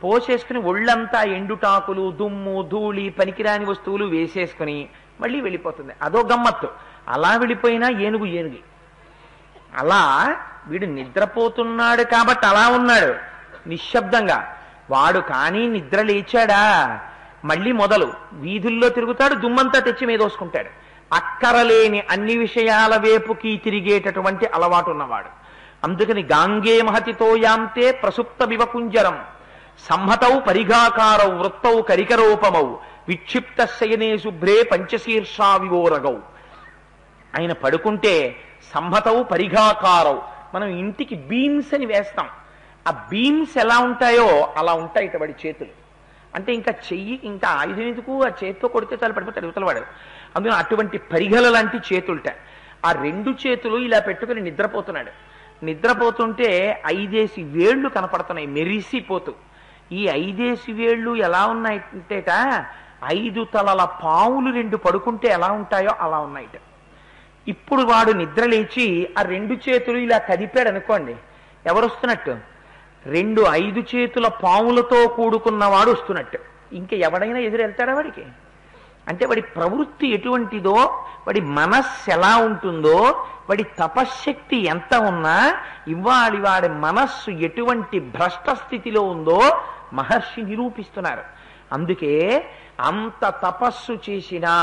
పోసేసుకుని ఒళ్ళంతా ఎండుటాకులు, దుమ్ము, ధూళి, పనికిరాని వస్తువులు వేసేసుకుని మళ్ళీ వెళ్ళిపోతుంది. అదో గమ్మత్తు. అలా వెళ్ళిపోయినా ఏనుగే. అలా వీడు నిద్రపోతున్నాడు కాబట్టి అలా ఉన్నాడు నిశ్శబ్దంగా. వాడు కానీ నిద్ర లేచాడా, మళ్ళీ మొదలు వీధుల్లో తిరుగుతాడు, దుమ్మంతా తెచ్చి మీదోసుకుంటాడు. అక్కరలేని అన్ని విషయాల వైపుకి తిరిగేటటువంటి అలవాటు ఉన్నవాడు. అందుకని గాంగే మహతితోయాంతే ప్రసుప్త వివకుంజరం సంహతౌ పరిఘాకారౌ వృత్తౌ కరికరోపమౌ విక్షిప్త శయనే శుభ్రే పంచశీర్షా వివోరగౌ. ఆయన పడుకుంటే సంహతౌ పరిఘాకారౌ, మనం ఇంటికి బీమ్స్ అని వేస్తాం. ఆ బీమ్స్ ఎలా ఉంటాయో అలా ఉంటాయి వాడి చేతులు. అంటే ఇంకా చెయ్యి, ఇంకా ఆయుధం ఎందుకు, ఆ చేతితో కొడితే చాలు పడిపోతాడు యువతలవాడు. అందుకని అటువంటి పరిగల లాంటి చేతులుట. ఆ రెండు చేతులు ఇలా పెట్టుకుని నిద్రపోతున్నాడు. నిద్రపోతుంటే 5 వేళ్లు కనపడుతున్నాయి మెరిసిపోతూ. ఈ 5 వేళ్లు ఎలా ఉన్నాయంటేట 5 తలల పావులు 2 పడుకుంటే ఎలా ఉంటాయో అలా ఉన్నాయిట. ఇప్పుడు వాడు నిద్ర లేచి ఆ 2 చేతులు ఇలా కదిపాడు అనుకోండి, ఎవరు వస్తున్నట్టు? 2 5 చేతుల పావులతో కూడుకున్నవాడు వస్తున్నట్టు. ఇంకా ఎవడైనా ఎదురు వెళ్తాడా వాడికి? అంటే వాడి ప్రవృత్తి ఎటువంటిదో, వాడి మనస్సు ఎలా ఉంటుందో, వాడి తపశ్శక్తి ఎంత ఉన్నా ఇవాళ వాడి మనస్సు ఎటువంటి భ్రష్ట స్థితిలో ఉందో మహర్షి నిరూపిస్తున్నారు. అందుకే అంత తపస్సు చేసినా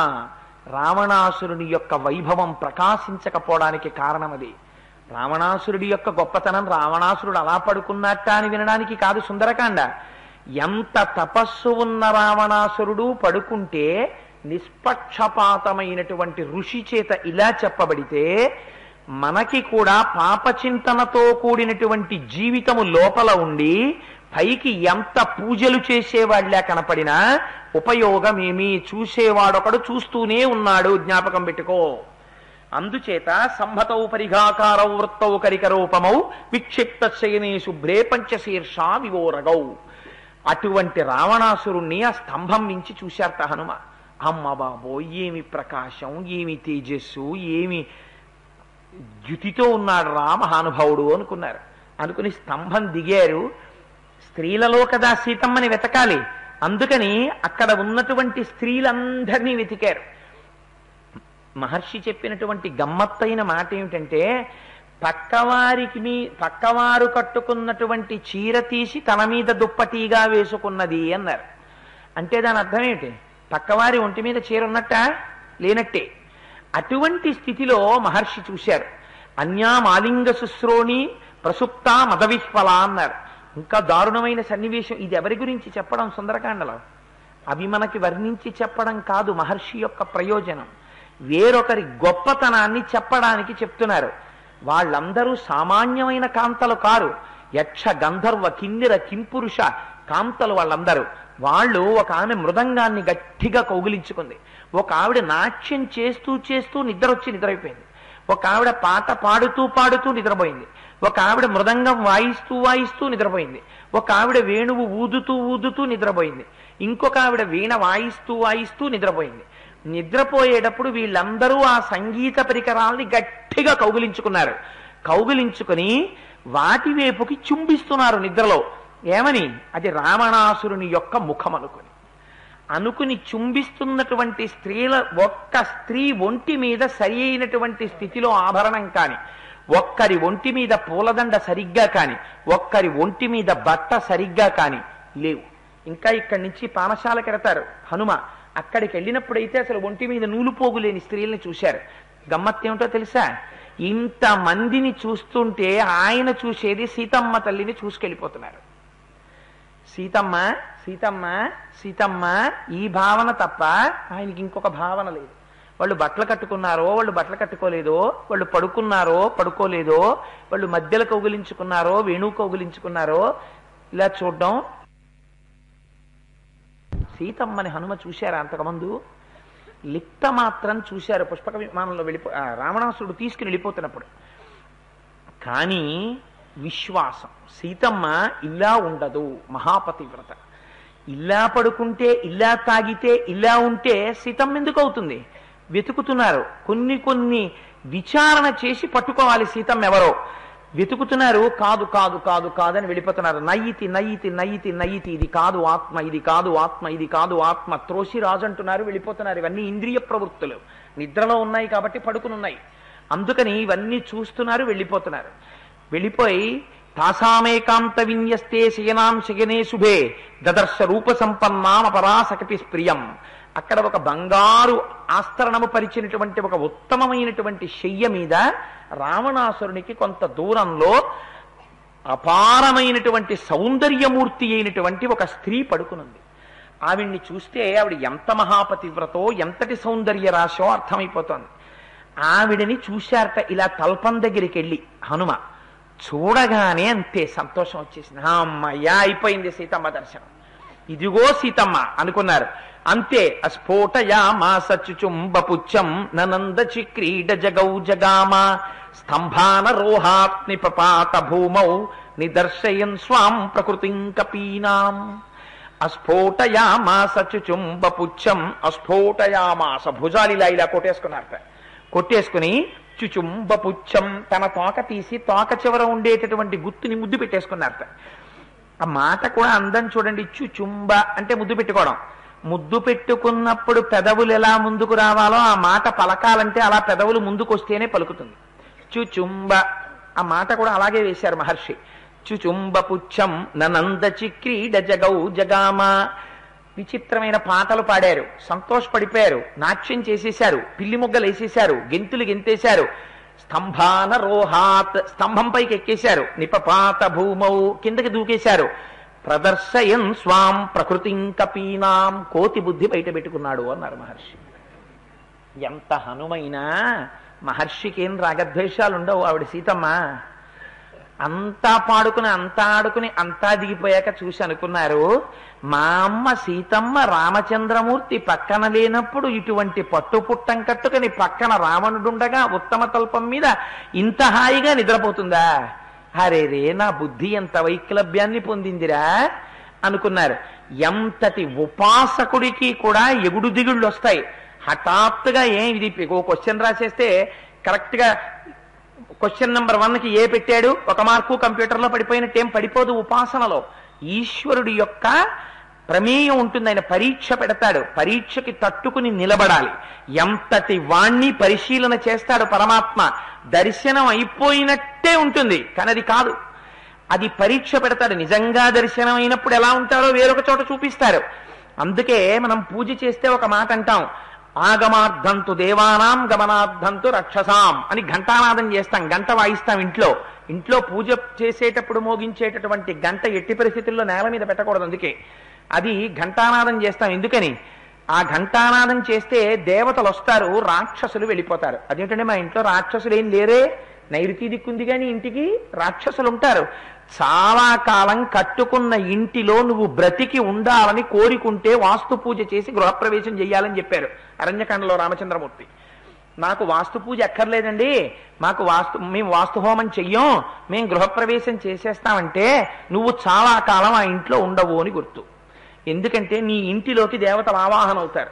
రావణాసురుని యొక్క వైభవం ప్రకాశించకపోవడానికి కారణం అది. రావణాసురుడి యొక్క గొప్పతనం రావణాసురుడు అలా పడుకున్నట్ట అని వినడానికి కాదు సుందరకాండ. ఎంత తపస్సు ఉన్న రావణాసురుడు పడుకుంటే నిష్పక్షపాతమైనటువంటి ఋషి చేత ఇలా చెప్పబడితే, మనకి కూడా పాపచింతనతో కూడినటువంటి జీవితము లోపల ఉండి పైకి ఎంత పూజలు చేసేవాళ్లే కనపడినా ఉపయోగమేమి, చూసేవాడొకడు చూస్తూనే ఉన్నాడు, జ్ఞాపకం పెట్టుకో. అందుచేత సంహతౌ పరిఘాకారౌ వృత్తౌ కరికరూపమౌ విక్షిప్త శయనే శుభ్రే పంచశీర్షా వివోరగౌ. అటువంటి రావణాసురుణ్ణి ఆ స్తంభం నుంచి చూశారట హనుమ. అమ్మ బాబో, ఏమి ప్రకాశం, ఏమి తేజస్సు, ఏమి ద్యుతితో ఉన్నాడు రా మహానుభావుడు అనుకున్నారు. అనుకుని స్తంభం దిగారు. స్త్రీలలో కదా సీతమ్మని వెతకాలి, అందుకని అక్కడ ఉన్నటువంటి స్త్రీలందరినీ వెతికారు. మహర్షి చెప్పినటువంటి గమ్మత్తైన మాట ఏమిటంటే, పక్కవారు కట్టుకున్నటువంటి చీర తీసి తన మీద దుప్పటీగా వేసుకున్నది అన్నారు. అంటే దాని అర్థం ఏమిటి? పక్కవారి ఒంటి మీద చీర ఉన్నట్ట లేనట్టే. అటువంటి స్థితిలో మహర్షి చూశారు. అన్యామాలింగ శుశ్రోణి ప్రసుప్త మదవిహ్వల అన్నారు. ఇంకా దారుణమైన సన్నివేశం. ఇది ఎవరి గురించి చెప్పడం సుందరకాండలో? అవి మనకి వర్ణించి చెప్పడం కాదు మహర్షి యొక్క ప్రయోజనం. వేరొకరి గొప్పతనాన్ని చెప్పడానికి చెప్తున్నారు. వాళ్ళందరూ సామాన్యమైన కాంతలు కారు. యక్ష గంధర్వ కిన్నెర కింపురుష కాంతలు వాళ్ళందరూ. వాళ్ళు, ఒక ఆమె మృదంగాన్ని గట్టిగా కౌగిలించుకుంది, ఒక ఆవిడ నాట్యం చేస్తూ చేస్తూ నిద్రైపోయింది, ఒక ఆవిడ పాట పాడుతూ పాడుతూ నిద్రపోయింది, ఒక ఆవిడ మృదంగం వాయిస్తూ వాయిస్తూ నిద్రపోయింది, ఒక ఆవిడ వేణువు ఊదుతూ ఊదుతూ నిద్రపోయింది, ఇంకొక ఆవిడ వీణ వాయిస్తూ వాయిస్తూ నిద్రపోయింది. నిద్రపోయేటప్పుడు వీళ్ళందరూ ఆ సంగీత పరికరాల్ని గట్టిగా కౌగిలించుకున్నారు. కౌగిలించుకుని వాటి వైపుకి చుంబిస్తున్నారు నిద్రలో. ఏమని? అది రావణాసురుని యొక్క ముఖం అనుకుని చుంబిస్తున్నటువంటి స్త్రీల ఒక్క స్త్రీ ఒంటి మీద సరి అయినటువంటి స్థితిలో ఆభరణం కాని, ఒక్కరి ఒంటి మీద పూలదండ సరిగ్గా కాని, ఒక్కరి ఒంటి మీద బట్ట సరిగ్గా కాని లేవు. ఇంకా ఇక్కడి నుంచి పానశాలకు వెడతారు హనుమ. అక్కడికి వెళ్ళినప్పుడైతే అసలు ఒంటి మీద నూలు పోగులేని స్త్రీల్ని చూశారు. గమ్మత్తేమిటో తెలుసా? ఇంతమందిని చూస్తుంటే ఆయన చూసేది సీతమ్మ తల్లిని చూసుకెళ్ళిపోతున్నారు. సీతమ్మ సీతమ్మ సీతమ్మ ఈ భావన తప్ప ఆయనకి ఇంకొక భావన లేదు. వాళ్ళు బట్టలు కట్టుకున్నారో, వాళ్ళు బట్టలు కట్టుకోలేదో, వాళ్ళు పడుకున్నారో పడుకోలేదో, వాళ్ళు మధ్యలో కౌగిలించుకున్నారో వేణువు కౌగిలించుకున్నారో, ఇలా చూడడం. సీతమ్మని హనుమ చూశారా అంతకుముందు? లిప్త మాత్రం చూశారు పుష్పక విమానంలో రావణాసురుడు తీసుకుని వెళ్ళిపోతున్నప్పుడు. కానీ విశ్వాసం, సీతమ్మ ఇలా ఉండదు, మహాపతివ్రత. ఇలా పడుకుంటే, ఇలా తాగితే, ఇలా ఉంటే సీతమ్మ ఎందుకు అవుతుంది? వెతుకుతున్నారు. కొన్ని విచారణ చేసి పట్టుకోవాలి సీతమ్మ ఎవరో. వెతుకుతున్నారు. కాదు కాదు కాదు కాదని వెళ్ళిపోతున్నారు. నయ్యితి నయ్యితి నయ్యితి నయ్యితి, ఇది కాదు ఆత్మ, ఇది కాదు ఆత్మ, ఇది కాదు ఆత్మ, త్రోసి రాజు అంటున్నారు. వెళ్ళిపోతున్నారు. ఇవన్నీ ఇంద్రియ ప్రవృత్తులు, నిద్రలో ఉన్నాయి కాబట్టి పడుకుని ఉన్నాయి. అందుకని ఇవన్నీ చూస్తున్నారు, వెళ్ళిపోతున్నారు. వెళ్ళిపోయి తాసామేకాంత విన్యస్తే శయనాం శయనే శుభే దదర్శ రూప సంపన్నామ పరాసకటి ప్రియం. అక్కడ ఒక బంగారు ఆస్తరణము పరిచినటువంటి ఒక ఉత్తమమైనటువంటి శయ్య మీద రావణాసురునికి కొంత దూరంలో అపారమైనటువంటి సౌందర్యమూర్తి అయినటువంటి ఒక స్త్రీ పడుకునుంది. ఆవిడ్ని చూస్తే ఆవిడ ఎంత మహాపతివ్రతో, ఎంతటి సౌందర్య రాశో అర్థమైపోతోంది. ఆవిడని చూశారట ఇలా తల్పం దగ్గరికి వెళ్ళి హనుమ. చూడగానే అంతే సంతోషం వచ్చేసింది. అమ్మయ్యా అయిపోయింది సీతమ్మ దర్శనం, ఇదిగో సీతమ్మ అనుకున్నారు. అంతే అస్ఫోటయామాస చుచుంబపుచ్చం ననందచి క్రీడ జగౌ జగామ స్తంభాన రోహాత్ని పపాత భూమౌ నిదర్శయన్ స్వాం ప్రకృతిం కపీనాం. అస్ఫోటయామాస చుచుంబపుచ్చం, అస్ఫోటయామాస భుజాలు ఇలా కొట్టేసుకున్నారట. కొట్టేసుకుని చుచుంబపుచ్చం తన తోక తీసి తోక చివర ఉండేటటువంటి గుత్తుని ముద్దు పెట్టేసుకున్నారట. ఆ మాట కూడా అందం చూడండి. చుచుంబ అంటే ముద్దు పెట్టుకోవడం. ముద్దు పెట్టుకున్నప్పుడు పెదవులు ఎలా ముందుకు రావాలో ఆ మాట పలకాలంటే అలా పెదవులు ముందుకు వస్తేనే పలుకుతుంది. చుచుంబ ఆ మాట కూడా అలాగే వేశారు మహర్షి. చుచుంబ పుచ్చం ననందచి క్రీడ జగౌ జగామ. విచిత్రమైన పాటలు పాడారు, సంతోషపడిపోయారు, నాట్యం చేసేశారు, పిల్లి మొగ్గలు వేసేశారు, గెంతులు గెంతేశారు. స్తంభాన రోహాత్ స్తంభం పైకి ఎక్కేశారు, నిపపాత భూమౌ కిందకి దూకేశారు. ప్రదర్శయన్ స్వాం ప్రకృతిం కపీనాం కోతి బుద్ధి బయట పెట్టుకున్నాడు అన్నారు మహర్షి. ఎంత హనుమైనా మహర్షికి ఏం రాగద్వేషాలు ఉండవు. ఆవిడ సీతమ్మ అంతా పాడుకుని అంతా ఆడుకుని అంతా దిగిపోయాక చూసి అనుకున్నారు, మా అమ్మ సీతమ్మ రామచంద్రమూర్తి పక్కన లేనప్పుడు ఇటువంటి పట్టుపుట్టం కట్టుకుని పక్కన రావణుడుండగా ఉత్తమ తల్పం మీద ఇంత హాయిగా నిద్రపోతుందా? అరే రే నా బుద్ధి ఎంత వైక్లభ్యాన్ని పొందిందిరా అనుకున్నారు. ఎంతటి ఉపాసకుడికి కూడా ఎగుడు దిగుళ్ళు వస్తాయి. హఠాత్తుగా ఇది ఓ క్వశ్చన్ రాసేస్తే కరెక్ట్ గా క్వశ్చన్ నెంబర్ 1కి ఏ పెట్టాడు, 1 మార్కు కంప్యూటర్లో పడిపోయినట్టేం పడిపోదు. ఉపాసనలో ఈశ్వరుడి యొక్క ప్రమేయం ఉంటుంది. ఆయన పరీక్ష పెడతాడు, పరీక్షకి తట్టుకుని నిలబడాలి. ఎంతటి వాణ్ణి పరిశీలన చేస్తాడు పరమాత్మ. దర్శనం అయిపోయినట్టే ఉంటుంది కానీ అది కాదు, అది పరీక్ష పెడతాడు. నిజంగా దర్శనం అయినప్పుడు ఎలా ఉంటారో వేరొక చోట చూపిస్తారు. అందుకే మనం పూజ చేస్తే ఒక మాట అంటాం, ఆగమార్థంతు దేవానాం గమనార్థంతు రక్షసాం అని ఘంటానాదం చేస్తాం, గంట వాయిస్తాం. ఇంట్లో పూజ చేసేటప్పుడు మోగించేటటువంటి గంట ఎట్టి పరిస్థితుల్లో నేల మీద పెట్టకూడదు. అందుకే అది ఘంటానాదం చేస్తాం. ఎందుకని? ఆ ఘంటానాదం చేస్తే దేవతలు వస్తారు, రాక్షసులు వెళ్ళిపోతారు. అదేంటంటే మా ఇంట్లో రాక్షసులు ఏం లేరే, నైరుతి దిక్కుంది కానీ ఇంటికి రాక్షసులు ఉంటారు. చాలా కాలం కట్టుకున్న ఇంటిలో నువ్వు బ్రతికి ఉండాలని కోరికుంటే వాస్తు పూజ చేసి గృహప్రవేశం చెయ్యాలని చెప్పారు అరణ్యకాండలో రామచంద్రమూర్తి. నాకు వాస్తు పూజ ఎక్కర్లేదండి, మేము వాస్తు హోమం చెయ్యం, మేము గృహప్రవేశం చేసేస్తామంటే నువ్వు చాలా కాలం ఆ ఇంట్లో ఉండవు అని గుర్తు. ఎందుకంటే నీ ఇంటిలోకి దేవతలు ఆవాహన అవుతారు.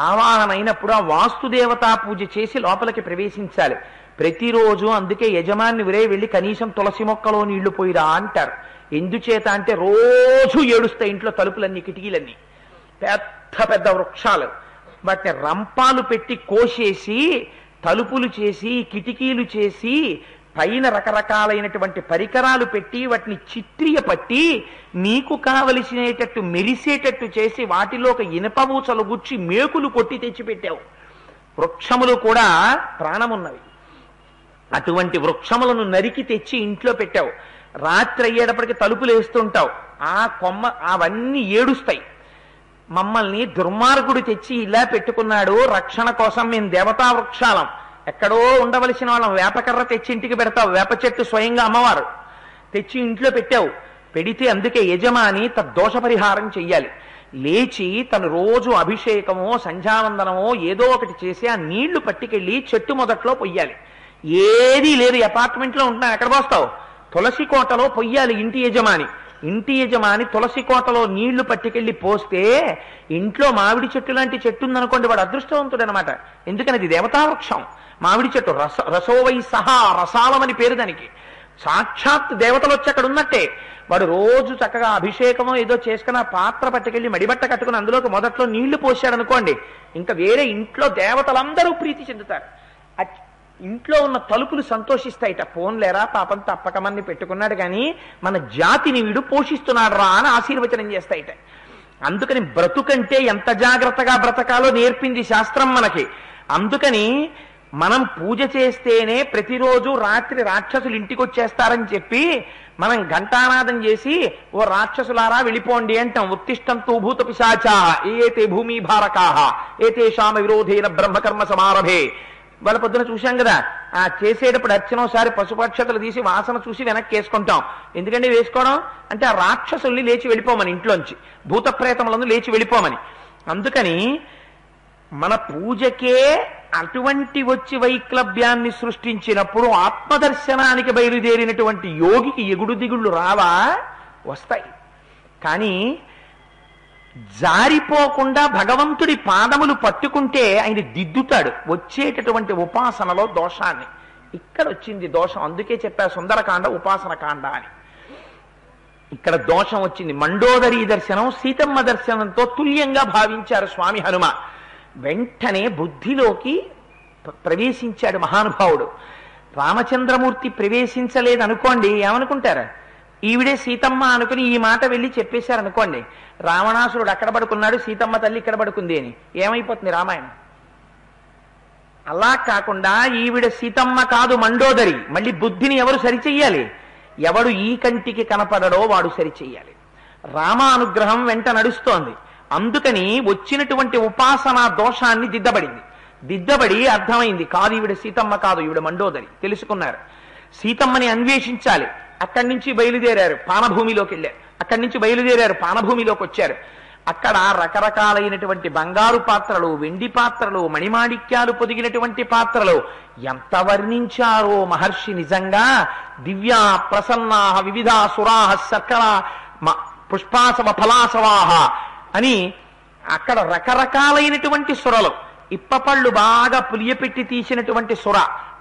ఆవాహన అయినప్పుడు ఆ వాస్తు దేవతా పూజ చేసి లోపలికి ప్రవేశించాలి ప్రతిరోజు. అందుకే యజమాని వెళ్ళి కనీసం తులసి మొక్కలో నీళ్లు పోయిరా అంటారు. ఎందుచేత అంటే రోజు ఏడుస్తాయి ఇంట్లో తలుపులన్నీ, కిటికీలన్నీ, పెద్ద పెద్ద వృక్షాలు. వాటిని రంపాలు పెట్టి కోసేసి తలుపులు చేసి కిటికీలు చేసి పైన రకరకాలైనటువంటి పరికరాలు పెట్టి వాటిని చిత్రియ పట్టి నీకు కావలసినేటట్టు మెరిసేటట్టు చేసి వాటిలో ఒక ఇనపమూచలు గుచ్చి మేకులు కొట్టి తెచ్చిపెట్టావు. వృక్షములు కూడా ప్రాణమున్నవి. అటువంటి వృక్షములను నరికి తెచ్చి ఇంట్లో పెట్టావు. రాత్రి అయ్యేటప్పటికి తలుపులు వేస్తుంటావు. ఆ కొమ్మ అవన్నీ ఏడుస్తాయి. మమ్మల్ని దుర్మార్గుడు తెచ్చి ఇలా పెట్టుకున్నాడు, రక్షణ కోసం మేము దేవతా వృక్షాలం, ఎక్కడో ఉండవలసిన వాళ్ళం. వేపకర్ర తెచ్చి ఇంటికి పెడతావు, వేప చెట్టు స్వయంగా అమ్మవారు తెచ్చి ఇంట్లో పెట్టావు. పెడితే అందుకే యజమాని తద్దోష పరిహారం చెయ్యాలి. లేచి తను రోజు అభిషేకమో సంధ్యావందనమో ఏదో ఒకటి చేసి ఆ నీళ్లు పట్టుకెళ్ళి చెట్టు మొదట్లో పొయ్యాలి. ఏదీ లేదు, అపార్ట్మెంట్లో ఉంటున్నాను, ఎక్కడ పోస్తావు? తులసి కోటలో పొయ్యాలి ఇంటి యజమాని తులసి కోటలో నీళ్లు పట్టుకెళ్ళి పోస్తే ఇంట్లో మామిడి చెట్టు లాంటి చెట్టు ఉందనుకోండి, వాడు అదృష్టవంతుడు అనమాట. ఎందుకని అది దేవతావృక్షం. మామిడి చెట్టు రసోవై సహా, రసాలమని పేరు దానికి. సాక్షాత్ దేవతలు వచ్చి అక్కడ ఉన్నట్టే. వాడు రోజు చక్కగా అభిషేకమో ఏదో చేసుకుని ఆ పాత్ర పట్టుకెళ్ళి మడిబట్ట కట్టుకుని అందులోకి మొదట్లో నీళ్లు పోసాడు అనుకోండి, ఇంకా వేరే ఇంట్లో దేవతలందరూ ప్రీతి చెందుతారు. ఇంట్లో ఉన్న తలుపులు సంతోషిస్తాయిట. పోన్లేరా పాపం తప్పకమని పెట్టుకున్నాడు కానీ మన జాతిని వీడు పోషిస్తున్నాడు రా అని ఆశీర్వచనం చేస్తాయిట. అందుకని బ్రతుకంటే ఎంత జాగ్రత్తగా బ్రతకాలో నేర్పింది శాస్త్రం మనకి. అందుకని మనం పూజ చేస్తేనే ప్రతిరోజు రాత్రి రాక్షసులు ఇంటికి వచ్చేస్తారని చెప్పి మనం ఘంటానాదం చేసి ఓ రాక్షసులారా వెళ్ళిపోండి అంటాం. ఉత్తిష్టంతు భూత పిశాచాః ఏతే భూమి భారకాః ఏతేషామ విరోధేన బ్రహ్మకర్మ సమారభే వాళ్ళ పొద్దున చూశాం కదా, ఆ చేసేటప్పుడు అర్చనోసారి పశుపక్షతలు తీసి వాసన చూసి వెనక్కి వేసుకుంటాం. ఎందుకంటే వేసుకోవడం అంటే ఆ రాక్షసుల్ని లేచి వెళ్ళిపోమని, ఇంట్లోంచి భూత ప్రేతములను లేచి వెళ్ళిపోమని. అందుకని మన పూజకే అటువంటి వచ్చి వైక్లభ్యాన్ని సృష్టించినప్పుడు ఆత్మదర్శనానికి బయలుదేరినటువంటి యోగికి ఎగుడు దిగుళ్ళు రావా? వస్తాయి. కానీ జారిపోకుండా భగవంతుడి పాదములు పట్టుకుంటే ఆయన దిద్దుతాడు వచ్చేటటువంటి ఉపాసనలో దోషాన్ని. ఇక్కడ వచ్చింది దోషం. అందుకే చెప్పా సుందరకాండ ఉపాసన కాండ అని. ఇక్కడ దోషం వచ్చింది. మండోదరి దర్శనం సీతమ్మ దర్శనంతో తుల్యంగా భావించారు స్వామి హనుమ. వెంటనే బుద్ధిలోకి ప్రవేశించాడు మహానుభావుడు. రామచంద్రమూర్తి ప్రవేశించలేదనుకోండి, ఏమనుకుంటారు? ఈవిడే సీతమ్మ అనుకుని ఈ మాట వెళ్ళి చెప్పేశారనుకోండి, రావణాసురుడు అక్కడ పడుకున్నాడు, సీతమ్మ తల్లి ఇక్కడ పడుకుంది అని ఏమైపోతుంది రామాయణం? అలా కాకుండా ఈవిడ సీతమ్మ కాదు మండోదరి. మళ్ళీ బుద్ధిని ఎవరు సరిచెయ్యాలి? ఎవడు ఈ కంటికి కనపడడో వాడు సరిచెయ్యాలి. రామానుగ్రహం వెంట నడుస్తోంది. అందుకని వచ్చినటువంటి ఉపాసనా దోషాన్ని దిద్దబడి అర్థమైంది, కాదు ఈవిడ సీతమ్మ కాదు, ఈవిడ మండోదరి తెలుసుకున్నారు. సీతమ్మని అన్వేషించాలి. అక్కడి నుంచి బయలుదేరారు, పానభూమిలోకి వెళ్ళారు. అక్కడి నుంచి బయలుదేరారు, పానభూమిలోకి వచ్చారు. అక్కడ రకరకాలైనటువంటి బంగారు పాత్రలు, వెండి పాత్రలు, మణిమాణిక్యాలు పొదిగినటువంటి పాత్రలు ఎంత వర్ణించారో మహర్షి. నిజంగా దివ్యా ప్రసన్నా వివిధా సురాహ శర్కర పుష్పాసవ ఫలాసవాహ అని అక్కడ రకరకాలైనటువంటి సురలు. ఇప్పపళ్ళు బాగా పులియపెట్టి తీసినటువంటి సుర,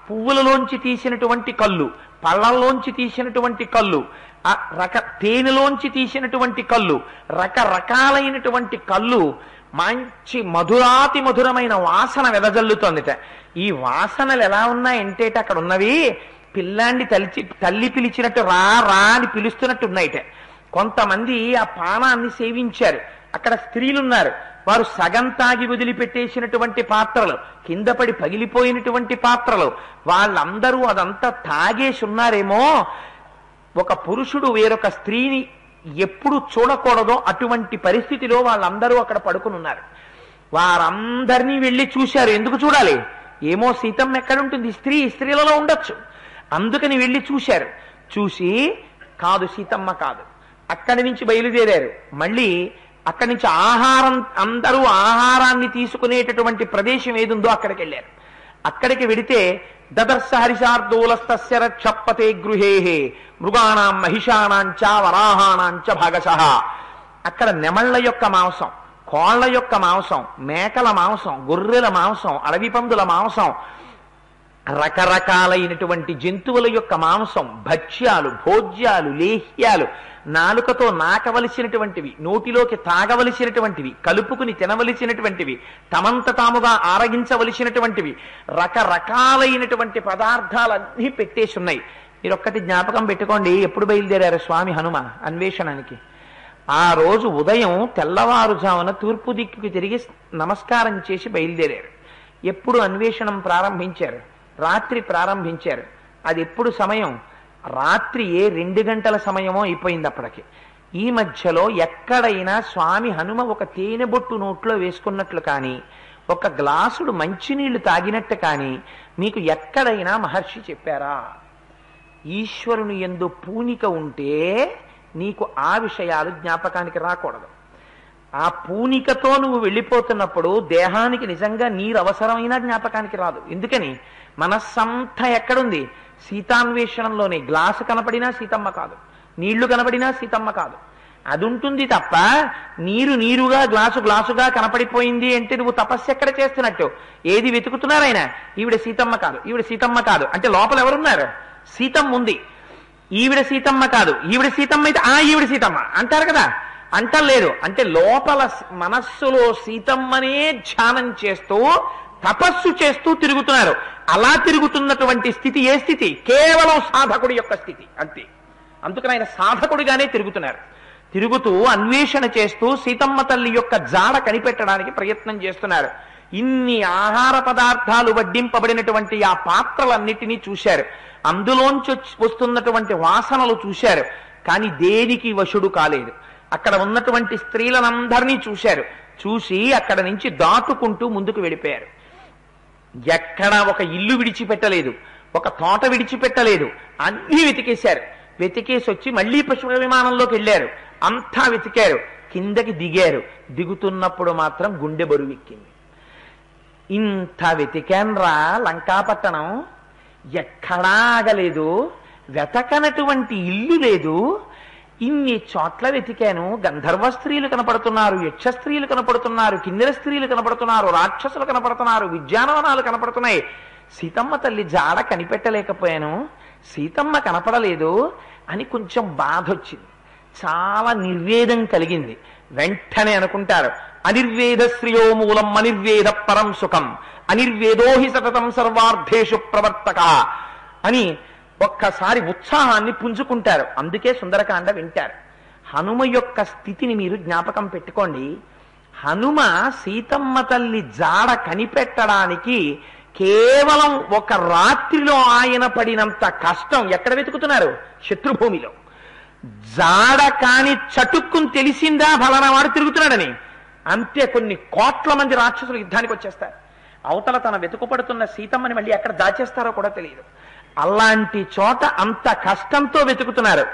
పువ్వులలోంచి తీసినటువంటి కళ్ళు, పళ్ళల్లోంచి తీసినటువంటి కళ్ళు, తేనెలోంచి తీసినటువంటి కళ్ళు, రకరకాలైనటువంటి కళ్ళు. మంచి మధురాతి మధురమైన వాసన వెదజల్లుతోందిట. ఈ వాసనలు ఎలా ఉన్నాయంటే అక్కడ ఉన్నవి పిల్లాన్ని తల్లి పిలిచినట్టు రా రా అని పిలుస్తున్నట్టు ఉన్నాయిట. కొంతమంది ఆ పానాన్ని సేవించారు. అక్కడ స్త్రీలున్నారు, వారు సగం తాగి వదిలిపెట్టేసినటువంటి పాత్రలు, కింద పడి పగిలిపోయినటువంటి పాత్రలు. వాళ్ళందరూ అదంతా తాగేసి ఉన్నారేమో. ఒక పురుషుడు వేరొక స్త్రీని ఎప్పుడు చూడకూడదో అటువంటి పరిస్థితిలో వాళ్ళందరూ అక్కడ పడుకుని ఉన్నారు. వారందరినీ వెళ్ళి చూశారు. ఎందుకు చూడాలి? ఏమో సీతమ్మ ఎక్కడుంటుంది, స్త్రీలలో ఉండొచ్చు. అందుకని వెళ్ళి చూశారు. చూసి కాదు సీతమ్మ కాదు. అక్కడి నుంచి బయలుదేరారు. మళ్ళీ అక్కడి నుంచి అందరూ ఆహారాన్ని తీసుకునేటటువంటి ప్రదేశం ఏదుందో అక్కడికి వెళ్ళారు. అక్కడికి వెడితే దదర్శ హరిశార్దూలస్తస్య రక్షపతే గృహేహే మృగాణాం మహిషాణాంచ వరాహాణాంచ భాగశః. అక్కడ నెమళ్ల యొక్క మాంసం, కోళ్ల యొక్క మాంసం, మేకల మాంసం, గొర్రెల మాంసం, అడవి పందుల మాంసం, రకరకాలైనటువంటి జంతువుల యొక్క మాంసం, భక్ష్యాలు, భోజ్యాలు, లేహ్యాలు, నాలుకతో నాకవలసినటువంటివి, నోటిలోకి తాగవలసినటువంటివి, కలుపుకుని తినవలసినటువంటివి, తమంత తాముగా ఆరగించవలసినటువంటివి, రకరకాలైనటువంటి పదార్థాలన్నీ పెట్టేసి ఉన్నాయి. మీరు ఒక్కటి జ్ఞాపకం పెట్టుకోండి, ఎప్పుడు బయలుదేరారు స్వామి హనుమ అన్వేషణానికి? ఆ రోజు ఉదయం తెల్లవారుజామున తూర్పు దిక్కుకి తిరిగి నమస్కారం చేసి బయలుదేరారు. ఎప్పుడు అన్వేషణం ప్రారంభించారు? రాత్రి ప్రారంభించారు. అది ఎప్పుడు సమయం? రాత్రి 2 గంటల సమయమో అయిపోయింది అప్పటికి. ఈ మధ్యలో ఎక్కడైనా స్వామి హనుమ ఒక తేనె బొట్టు నోట్లో వేసుకున్నట్లు కానీ, ఒక గ్లాసుడు మంచినీళ్లు తాగినట్టు కానీ మీకు ఎక్కడైనా మహర్షి చెప్పారా? ఈశ్వరుని యందు పూనిక ఉంటే నీకు ఆ విషయాలు జ్ఞాపకానికి రాకూడదు. ఆ పూనికతో నువ్వు వెళ్ళిపోతున్నప్పుడు దేహానికి నిజంగా నీరు అవసరమైనా జ్ఞాపకానికి రాదు. ఎందుకని? మనస్సంతా ఎక్కడుంది? సీతాన్వేషణంలోనే. గ్లాసు కనపడినా సీతమ్మ కాదు, నీళ్లు కనపడినా సీతమ్మ కాదు. అది ఉంటుంది తప్ప నీరుగా గ్లాసుగా కనపడిపోయింది అంటే నువ్వు తపస్సు ఎక్కడ చేస్తున్నట్టు? ఏది వెతుకుతున్నారైన? ఈవిడ సీతమ్మ కాదు, ఈవిడ సీతమ్మ కాదు అంటే లోపల ఎవరున్నారు? సీతమ్మ ఉంది. ఈవిడ సీతమ్మ కాదు, ఈవిడ సీతమ్మ అయితే ఈవిడ సీతమ్మ అంటారు కదా. అంటలేదు. అంటే లోపల మనస్సులో సీతమ్మనే ధ్యానం చేస్తూ తపస్సు చేస్తూ తిరుగుతున్నారు. అలా తిరుగుతున్నటువంటి స్థితి ఏ స్థితి? కేవలం సాధకుడి యొక్క స్థితి అంతే. అందుకని ఆయన సాధకుడిగానే తిరుగుతున్నారు. తిరుగుతూ అన్వేషణ చేస్తూ సీతమ్మ తల్లి యొక్క జాడ కనిపెట్టడానికి ప్రయత్నం చేస్తున్నారు. ఇన్ని ఆహార పదార్థాలు వడ్డింపబడినటువంటి ఆ పాత్రలన్నిటినీ చూశారు. అందులోంచి వస్తున్నటువంటి వాసనలు చూశారు. కానీ దేనికి వశుడు కాలేదు. అక్కడ ఉన్నటువంటి స్త్రీలనందరినీ చూశారు. చూసి అక్కడ నుంచి దాటుకుంటూ ముందుకు వెళ్ళిపోయారు. ఎక్కడా ఒక ఇల్లు విడిచిపెట్టలేదు, ఒక తోట విడిచిపెట్టలేదు. అన్నీ వెతికేశారు. వెతికేసి వచ్చి మళ్ళీ పుష్పక విమానంలోకి వెళ్ళారు. అంతా వెతికారు, కిందకి దిగారు. దిగుతున్నప్పుడు మాత్రం గుండె బరువెక్కింది. ఇంత వెతికాన్రా లంకాపట్టణం, ఎక్కడా ఆగలేదు, వెతకనటువంటి ఇల్లు లేదు. ఇన్ని చోట్ల వెతికాను, గంధర్వ స్త్రీలు కనపడుతున్నారు, యక్ష స్త్రీలు కనపడుతున్నారు, కిన్నెర స్త్రీలు కనపడుతున్నారు, రాక్షసులు కనపడుతున్నారు, విద్యానవనాలు కనపడుతున్నాయి. సీతమ్మ తల్లి జాడ కనిపెట్టలేకపోయాను, సీతమ్మ కనపడలేదు అని కొంచెం బాధ వచ్చింది, చాలా నిర్వేదం కలిగింది. వెంటనే అనుకుంటారు, అనిర్వేద శ్రియో మూలం అనిర్వేద పరం సుఖం అనిర్వేదోహి సతతం సర్వార్థేషు ప్రవర్తక అని ఒక్కసారి ఉత్సాహాన్ని పుంజుకుంటారు. అందుకే సుందరకాండ వింటారు. హనుమ యొక్క స్థితిని మీరు జ్ఞాపకం పెట్టుకోండి. హనుమ సీతమ్మ తల్లి జాడ కనిపెట్టడానికి కేవలం ఒక రాత్రిలో ఆయన పడినంత కష్టం ఎక్కడ వెతుకుతున్నారు? శత్రుభూమిలో. జాడ కాని చటుక్కుని తెలిసిందా ఫలానా వాడు తిరుగుతున్నాడని, అంతే కొన్ని కోట్ల మంది రాక్షసులు యుద్ధానికి వచ్చేస్తారు. అవతల తన వెతుకుపడుతున్న సీతమ్మని మళ్ళీ ఎక్కడ దాచేస్తారో కూడా తెలియదు. అలాంటి చోట అంత కష్టంతో వెతుకుతున్నారు.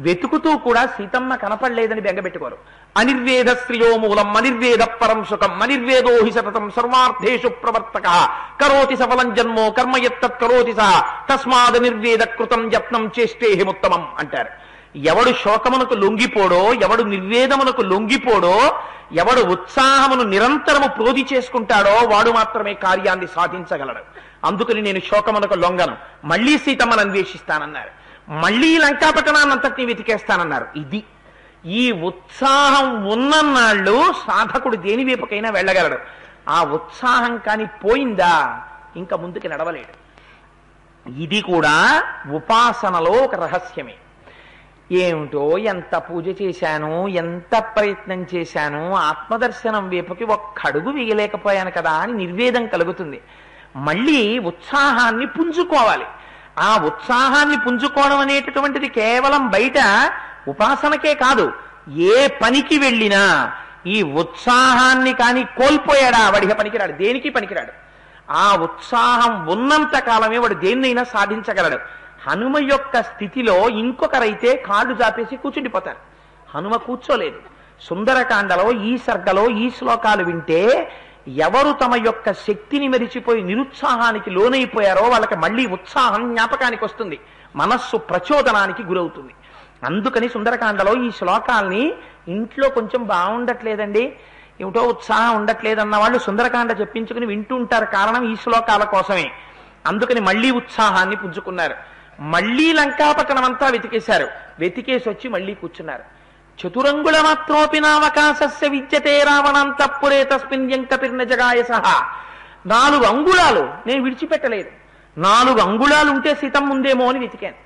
వెతుకుతూ కూడా సీతమ్మ కనపడలేదని బెంగపెట్టుకోరు. అనిర్వేద శ్రియో మూలం అనిర్వేద పరం సుఖం అనిర్వేదోహి సతతం సర్వార్థేషు ప్రవర్తక కరోతి సఫలం జన్మో కర్మయత్తత్ కరోతి సహ తస్మాద్ నిర్వేద కృతం యత్నం చేష్టేహిముత్తమం అంటారు. ఎవడు శోకమునకు లొంగిపోడో, ఎవడు నిర్వేదమునకు లొంగిపోడో, ఎవడు ఉత్సాహమును నిరంతరము ప్రోధి చేసుకుంటాడో వాడు మాత్రమే కార్యాన్ని సాధించగలడు. అందుకని నేను శోకమునకు లొంగను, మళ్లీ సీతమ్మను అన్వేషిస్తానన్నారు, మళ్లీ లంకాపట్టణాన్ని అంతటినీ వెతికేస్తానన్నారు. ఇది ఈ ఉత్సాహం ఉన్ననాళ్ళు సాధకుడు దేని వైపుకైనా వెళ్ళగలడు. ఆ ఉత్సాహం కాని పోయిందా ఇంకా ముందుకు నడవలేడు. ఇది కూడా ఉపాసనలో ఒక రహస్యమే. ఏమిటో ఎంత పూజ చేశాను, ఎంత ప్రయత్నం చేశాను, ఆత్మదర్శనం వైపుకి ఒక్క అడుగు వేయలేకపోయాను కదా అని నిర్వేదం కలుగుతుంది. మళ్ళీ ఉత్సాహాన్ని పుంజుకోవాలి. ఆ ఉత్సాహాన్ని పుంజుకోవడం అనేటటువంటిది కేవలం బయట ఉపాసనకే కాదు, ఏ పనికి వెళ్ళినా ఈ ఉత్సాహాన్ని కానీ కోల్పోయాడా వాడికి పనికిరాడు, దేనికి పనికిరాడు. ఆ ఉత్సాహం ఉన్నంత కాలమే వాడు దేన్నైనా సాధించగలడు. హనుమ యొక్క స్థితిలో ఇంకొకరైతే కాళ్ళు జాపేసి కూర్చుండిపోతారు. హనుమ కూర్చోలేదు. సుందరకాండలో ఈ సర్గలో ఈ శ్లోకాలు వింటే ఎవరు తమ యొక్క శక్తిని మరిచిపోయి నిరుత్సాహానికి లోనైపోయారో వాళ్ళకి మళ్ళీ ఉత్సాహం జ్ఞాపకానికి వస్తుంది, మనస్సు ప్రచోదనానికి గురవుతుంది. అందుకని సుందరకాండలో ఈ శ్లోకాల్ని ఇంట్లో కొంచెం బాగుండట్లేదండి, ఏమిటో ఉత్సాహం ఉండట్లేదన్న వాళ్ళు సుందరకాండ చెప్పించుకుని వింటూ ఉంటారు. కారణం ఈ శ్లోకాల కోసమే. అందుకని మళ్ళీ ఉత్సాహాన్ని పుంజుకున్నారు. మళ్లీ లంకాపట్టణం అంతా వెతికేశారు. వెతికేసి వచ్చి మళ్లీ కూర్చున్నారు. చతురంగుళ మాత్రోపి నావకాశస్య విద్యతే రావణంతఃపురే తస్మిన్ యంకపిర్న జగాయ సహా. 4 అంగుళాలు నేను విడిచిపెట్టలేదు. 4 అంగుళాలు ఉంటే సీతమ్మ ఉందేమో అని వెతికాను.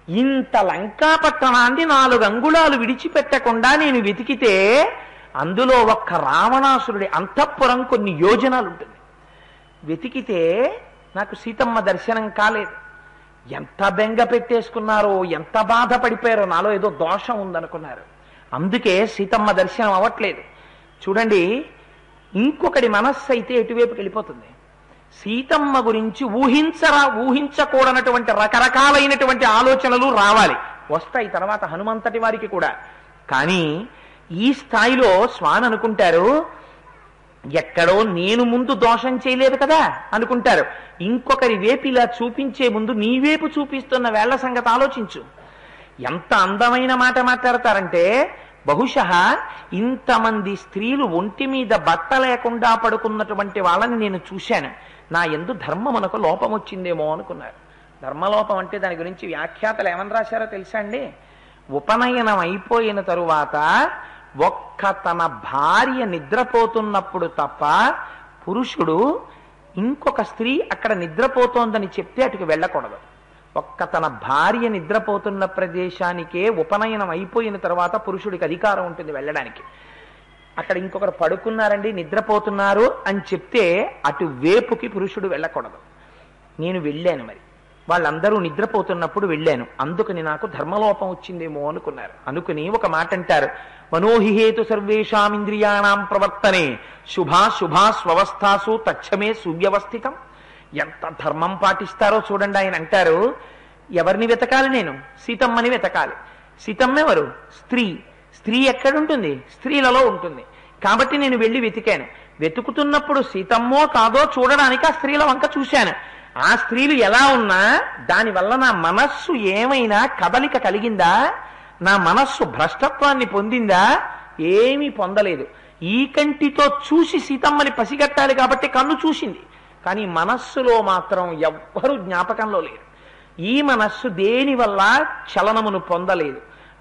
ఇంత లంకాపట్టణాన్ని 4 అంగుళాలు విడిచిపెట్టకుండా నేను వెతికితే అందులో ఒక్క రావణాసురుడి అంతఃపురం కొన్ని యోజనాలు ఉంటుంది. వెతికితే నాకు సీతమ్మ దర్శనం కాలేదు. ఎంత బెంగ పెట్టేసుకున్నారో, ఎంత బాధపడిపోయారో, నాలో ఏదో దోషం ఉందనుకున్నారు. అందుకే సీతమ్మ దర్శనం అవ్వట్లేదు. చూడండి, ఇంకొకటి మనస్సు అయితే ఎటువైపుకి వెళ్ళిపోతుంది. సీతమ్మ గురించి ఊహించకూడనటువంటి రకరకాలైనటువంటి ఆలోచనలు రావాలి, వస్తాయి తర్వాత హనుమంతటి వారికి కూడా. కానీ ఈ స్థాయిలో స్వామి అనుకుంటారు, ఎక్కడో నేను ముందు దోషం చేయలేదు కదా అనుకుంటారు. ఇంకొకరి వేపు ఇలా చూపించే ముందు నీ వేపు చూపిస్తున్న వేళ్ల సంగతి ఆలోచించు. ఎంత అందమైన మాట మాట్లాడతారంటే, బహుశः ఇంతమంది స్త్రీలు ఒంటి మీద బట్ట లేకుండా పడుకున్నటువంటి వాళ్ళని నేను చూశాను, నా యందు ధర్మమునకు లోపం వచ్చిందేమో అనుకున్నారు. ధర్మలోపం అంటే దాని గురించి వ్యాఖ్యాతలు ఏమని రాశారో తెలుసా అండి? ఉపనయనం అయిపోయిన తరువాత ఒక్క తన భార్య నిద్రపోతున్నప్పుడు తప్ప పురుషుడు ఇంకొక స్త్రీ అక్కడ నిద్రపోతోందని చెప్తే అటుకు వెళ్ళకూడదు. ఒక్క తన భార్య నిద్రపోతున్న ప్రదేశానికే ఉపనయనం అయిపోయిన తర్వాత పురుషుడికి అధికారం ఉంటుంది వెళ్ళడానికి. అక్కడ ఇంకొకరు పడుకున్నారండి, నిద్రపోతున్నారు అని చెప్తే అటు వేపుకి పురుషుడు వెళ్ళకూడదు. నేను వెళ్ళాను, మరి వాళ్ళందరూ నిద్రపోతున్నప్పుడు వెళ్ళాను, అందుకని నాకు ధర్మలోపం వచ్చిందేమో అనుకున్నారు. అనుకుని ఒక మాట అంటారు, మనోహిహేతు సర్వేషాం ఇంద్రియాణం ప్రవర్తనే శుభాశుభాస్వస్థాసు తచ్చమే సువ్యవస్థితం. ఎంత ధర్మం పాటిస్తారో చూడండి. ఆయన అంటారు, ఎవరిని వెతకాలి? నేను సీతమ్మని వెతకాలి. సీతమ్మ ఎవరు? స్త్రీ. స్త్రీ ఎక్కడుంటుంది? స్త్రీలలో ఉంటుంది. కాబట్టి నేను వెళ్ళి వెతికాను. వెతుకుతున్నప్పుడు సీతమ్మో కాదో చూడడానికి ఆ స్త్రీల వంక చూశాను. ఆ స్త్రీలు ఎలా ఉన్నా దానివల్ల నా మనస్సు ఏమైనా కదలిక కలిగిందా? నా మనస్సు భ్రష్టత్వాన్ని పొందిందా? ఏమీ పొందలేదు. ఈ కంటితో చూసి సీతమ్మని పసిగట్టాలి కాబట్టి కన్ను చూసింది, కానీ మనస్సులో మాత్రం ఎవ్వరూ జ్ఞాపకంలో లేరు. ఈ మనస్సు దేనివల్ల చలనమును పొందలేదు.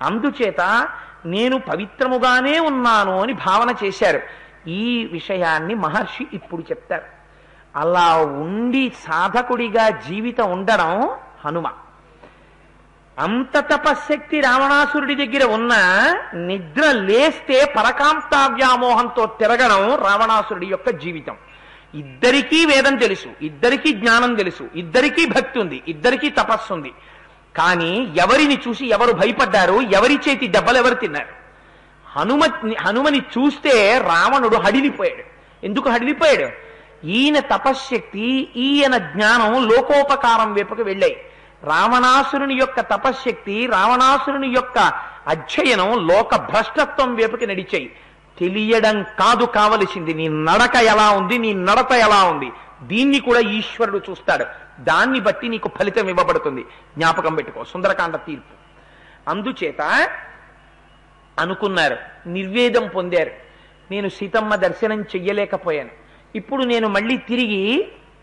అందుచేత నేను పవిత్రముగానే ఉన్నాను అని భావన చేశారు. ఈ విషయాన్ని మహర్షి ఇప్పుడు చెప్తారు. అలా ఉండి సాధకుడిగా జీవితం ఉండడం హనుమ. అంత తపశ్శక్తి రావణాసురుడి దగ్గర ఉన్న నిద్ర లేస్తే పరకాంత వ్యామోహంతో తిరగడం రావణాసురుడి యొక్క జీవితం. ఇద్దరికీ వేదం తెలుసు, ఇద్దరికీ జ్ఞానం తెలుసు, ఇద్దరికీ భక్తి ఉంది, ఇద్దరికీ తపస్సు ఉంది. కానీ ఎవరిని చూసి ఎవరు భయపడ్డారు? ఎవరి చేతి దెబ్బలు ఎవరు తిన్నారు? హనుమని చూస్తే రావణుడు హడిలిపోయాడు. ఎందుకు హడిలిపోయాడు? ఈయన తపశ్శక్తి, ఈయన జ్ఞానం లోకోపకారం వైపుకు వెళ్ళాయి. రావణాసురుని యొక్క తపశ్శక్తి, రావణాసురుని యొక్క అధ్యయనం లోక భ్రష్టత్వం వైపుకి నడిచాయి. తెలియడం కాదు కావలసింది, నీ నడక ఎలా ఉంది, నీ నడత ఎలా ఉంది, దీన్ని కూడా ఈశ్వరుడు చూస్తాడు. దాన్ని బట్టి నీకు ఫలితం ఇవ్వబడుతుంది. జ్ఞాపకం పెట్టుకో, సుందరకాండ తీర్పు. అందుచేత అనుకున్నారు, నిర్వేదం పొందారు. నేను సీతమ్మ దర్శనం చెయ్యలేకపోయాను. ఇప్పుడు నేను మళ్ళీ తిరిగి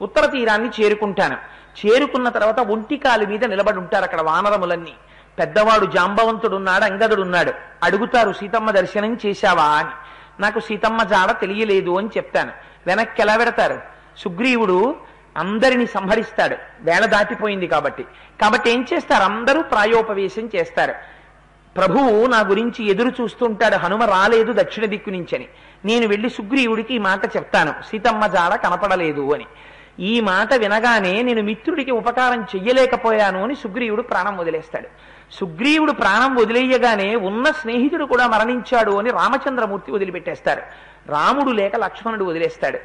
ఉత్తర తీరాన్ని చేరుకుంటాను. చేరుకున్న తర్వాత ఒంటికాలి మీద నిలబడి ఉంటారు అక్కడ వానరములన్నీ. పెద్దవాడు జాంబవంతుడున్నాడు, అంగదుడున్నాడు. అడుగుతారు, సీతమ్మ దర్శనం చేశావా అని. నాకు సీతమ్మ జాడ తెలియలేదు అని చెప్తాను. వెనక్కి ఎలా పెడతారు? సుగ్రీవుడు అందరిని సంహరిస్తాడు, వేళ దాటిపోయింది కాబట్టి ఏం చేస్తారు? అందరూ ప్రాయోపవేశం చేస్తారు. ప్రభువు నా గురించి ఎదురు చూస్తుంటాడు, హనుమ రాలేదు దక్షిణ దిక్కు నుంచని. నేను వెళ్ళి సుగ్రీవుడికి ఈ మాట చెప్తాను, సీతమ్మ జాడ కనపడలేదు అని. ఈ మాట వినగానే నేను మిత్రుడికి ఉపకారం చెయ్యలేకపోయాను అని సుగ్రీవుడు ప్రాణం వదిలేస్తాడు. సుగ్రీవుడు ప్రాణం వదిలేయగానే ఉన్న స్నేహితుడు కూడా మరణించాడు అని రామచంద్రమూర్తి వదిలిపెట్టేస్తారు. రాముడు లేక లక్ష్మణుడు వదిలేస్తాడు.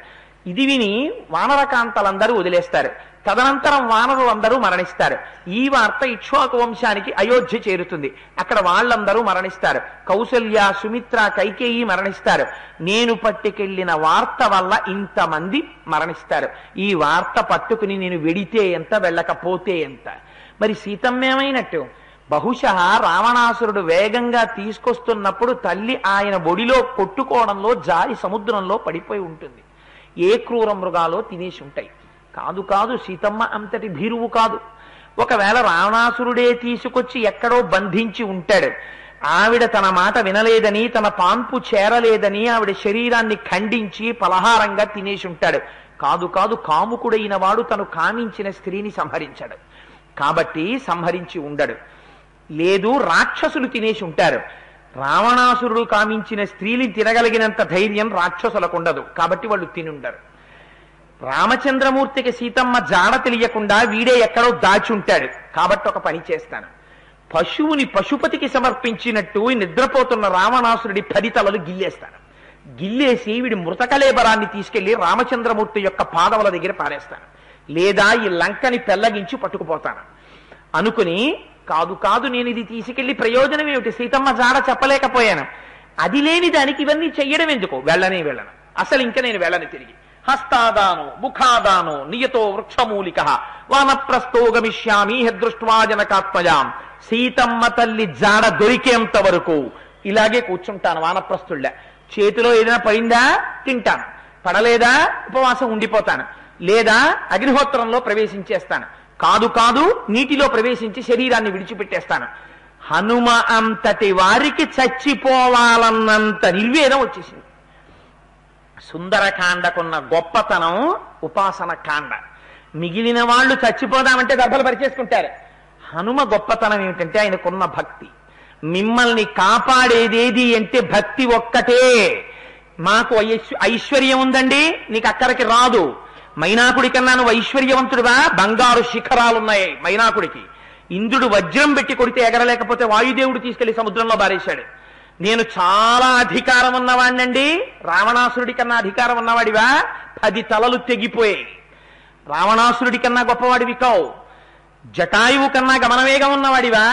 ఇది విని వానరకాంతలందరూ వదిలేస్తారు. తదనంతరం వానరులందరూ మరణిస్తారు. ఈ వార్త ఇక్ష్వాకు వంశానికి అయోధ్య చేరుతుంది. అక్కడ వాళ్ళందరూ మరణిస్తారు. కౌసల్య, సుమిత్ర, కైకేయి మరణిస్తారు. నేను పట్టుకెళ్లిన వార్త వల్ల ఇంతమంది మరణిస్తారు. ఈ వార్త పట్టుకుని నేను వెడితే ఎంత, వెళ్ళకపోతే ఎంత? మరి సీతమ్మేమైనట్టు? బహుశా రావణాసురుడు వేగంగా తీసుకొస్తున్నప్పుడు తల్లి ఆయన ఒడిలో కొట్టుకోవడంలో జారి సముద్రంలో పడిపోయి ఉంటుంది. ఏ క్రూర మృగాలో తినేసి ఉంటాయి. కాదు, సీతమ్మ అంతటి భీరువు కాదు. ఒకవేళ రావణాసురుడే తీసుకొచ్చి ఎక్కడో బంధించి ఉంటాడు. ఆవిడ తన మాట వినలేదని, తన పాన్పు చేరలేదని ఆవిడ శరీరాన్ని ఖండించి పలహారంగా తినేసి ఉంటాడు. కాదు, కాముకుడైన వాడు తను కామించిన స్త్రీని సంహరించాడు కాబట్టి సంహరించి ఉండడు. లేదు, రాక్షసులు తినేసి ఉంటారు. రావణాసురుడు కామించిన స్త్రీని తినగలిగినంత ధైర్యం రాక్షసులకు ఉండదు కాబట్టి వాళ్ళు తినుండరు. రామచంద్రమూర్తికి సీతమ్మ జాడ తెలియకుండా వీడే ఎక్కడో దాచి ఉంటాడు కాబట్టి ఒక పని చేస్తాను. పశువుని పశుపతికి సమర్పించినట్టు నిద్రపోతున్న రావణాసురుడి 10 తలలు గిల్లేస్తాను. గిల్లేసి వీడి మృతకలేబరాన్ని తీసుకెళ్లి రామచంద్రమూర్తి యొక్క పాదముల దగ్గర పారేస్తాను. లేదా ఈ లంకని పెళ్లగించి పట్టుకుపోతాను అనుకుని, కాదు నేను ఇది తీసుకెళ్లి ప్రయోజనం ఏమిటి? సీతమ్మ జాడ చెప్పలేకపోయాను. అది లేని దానికి ఇవన్నీ చెయ్యడం ఎందుకు? వెళ్ళను. అసలు ఇంకా నేను వెళ్ళను తిరిగి. హస్తాదానో ముఖాదానో నియతో వృక్షమూలిక వానప్రస్థో గమిష్యామి దృష్ట్వా జనకాత్మజాం. సీతమ్మ తల్లి జాడ దొరికేంత వరకు ఇలాగే కూర్చుంటాను వానప్రస్థుళ్ళ. చేతిలో ఏదైనా పడిందా తింటాను, పడలేదా ఉపవాసం ఉండిపోతాను, లేదా అగ్నిహోత్రంలో ప్రవేశించేస్తాను. కాదు నీటిలో ప్రవేశించి శరీరాన్ని విడిచిపెట్టేస్తాను. హనుమ అంతటి వారికి చచ్చిపోవాలన్నంత నిర్వేదం వచ్చేసింది. సుందరకాండకున్న గొప్పతనం ఉపాసన కాండ. మిగిలిన వాళ్ళు చచ్చిపోదామంటే దర్భలు పరిచేసుకుంటారు. హనుమ గొప్పతనం ఏమిటంటే ఆయనకున్న భక్తి. మిమ్మల్ని కాపాడేదేది అంటే భక్తి ఒక్కటే. మాకు ఐశ్వర్యం ఉందండి, నీకు అక్కడికి రాదు. మైనాకుడి కన్నా నువ్వు ఐశ్వర్యవంతుడుగా, బంగారు శిఖరాలున్నాయి మైనాకుడికి. ఇంద్రుడు వజ్రం పెట్టి కొడితే ఎగరలేకపోతే వాయుదేవుడు తీసుకెళ్లి సముద్రంలో బారేశాడు. నేను చాలా అధికారం ఉన్నవాడినండి, రావణాసురుడి కన్నా అధికారం ఉన్నవాడివా? 10 తలలు తెగిపోయాయి. రావణాసురుడి కన్నా గొప్పవాడివి కావు, జటాయువు కన్నా గమనవేగం ఉన్నవాడివా,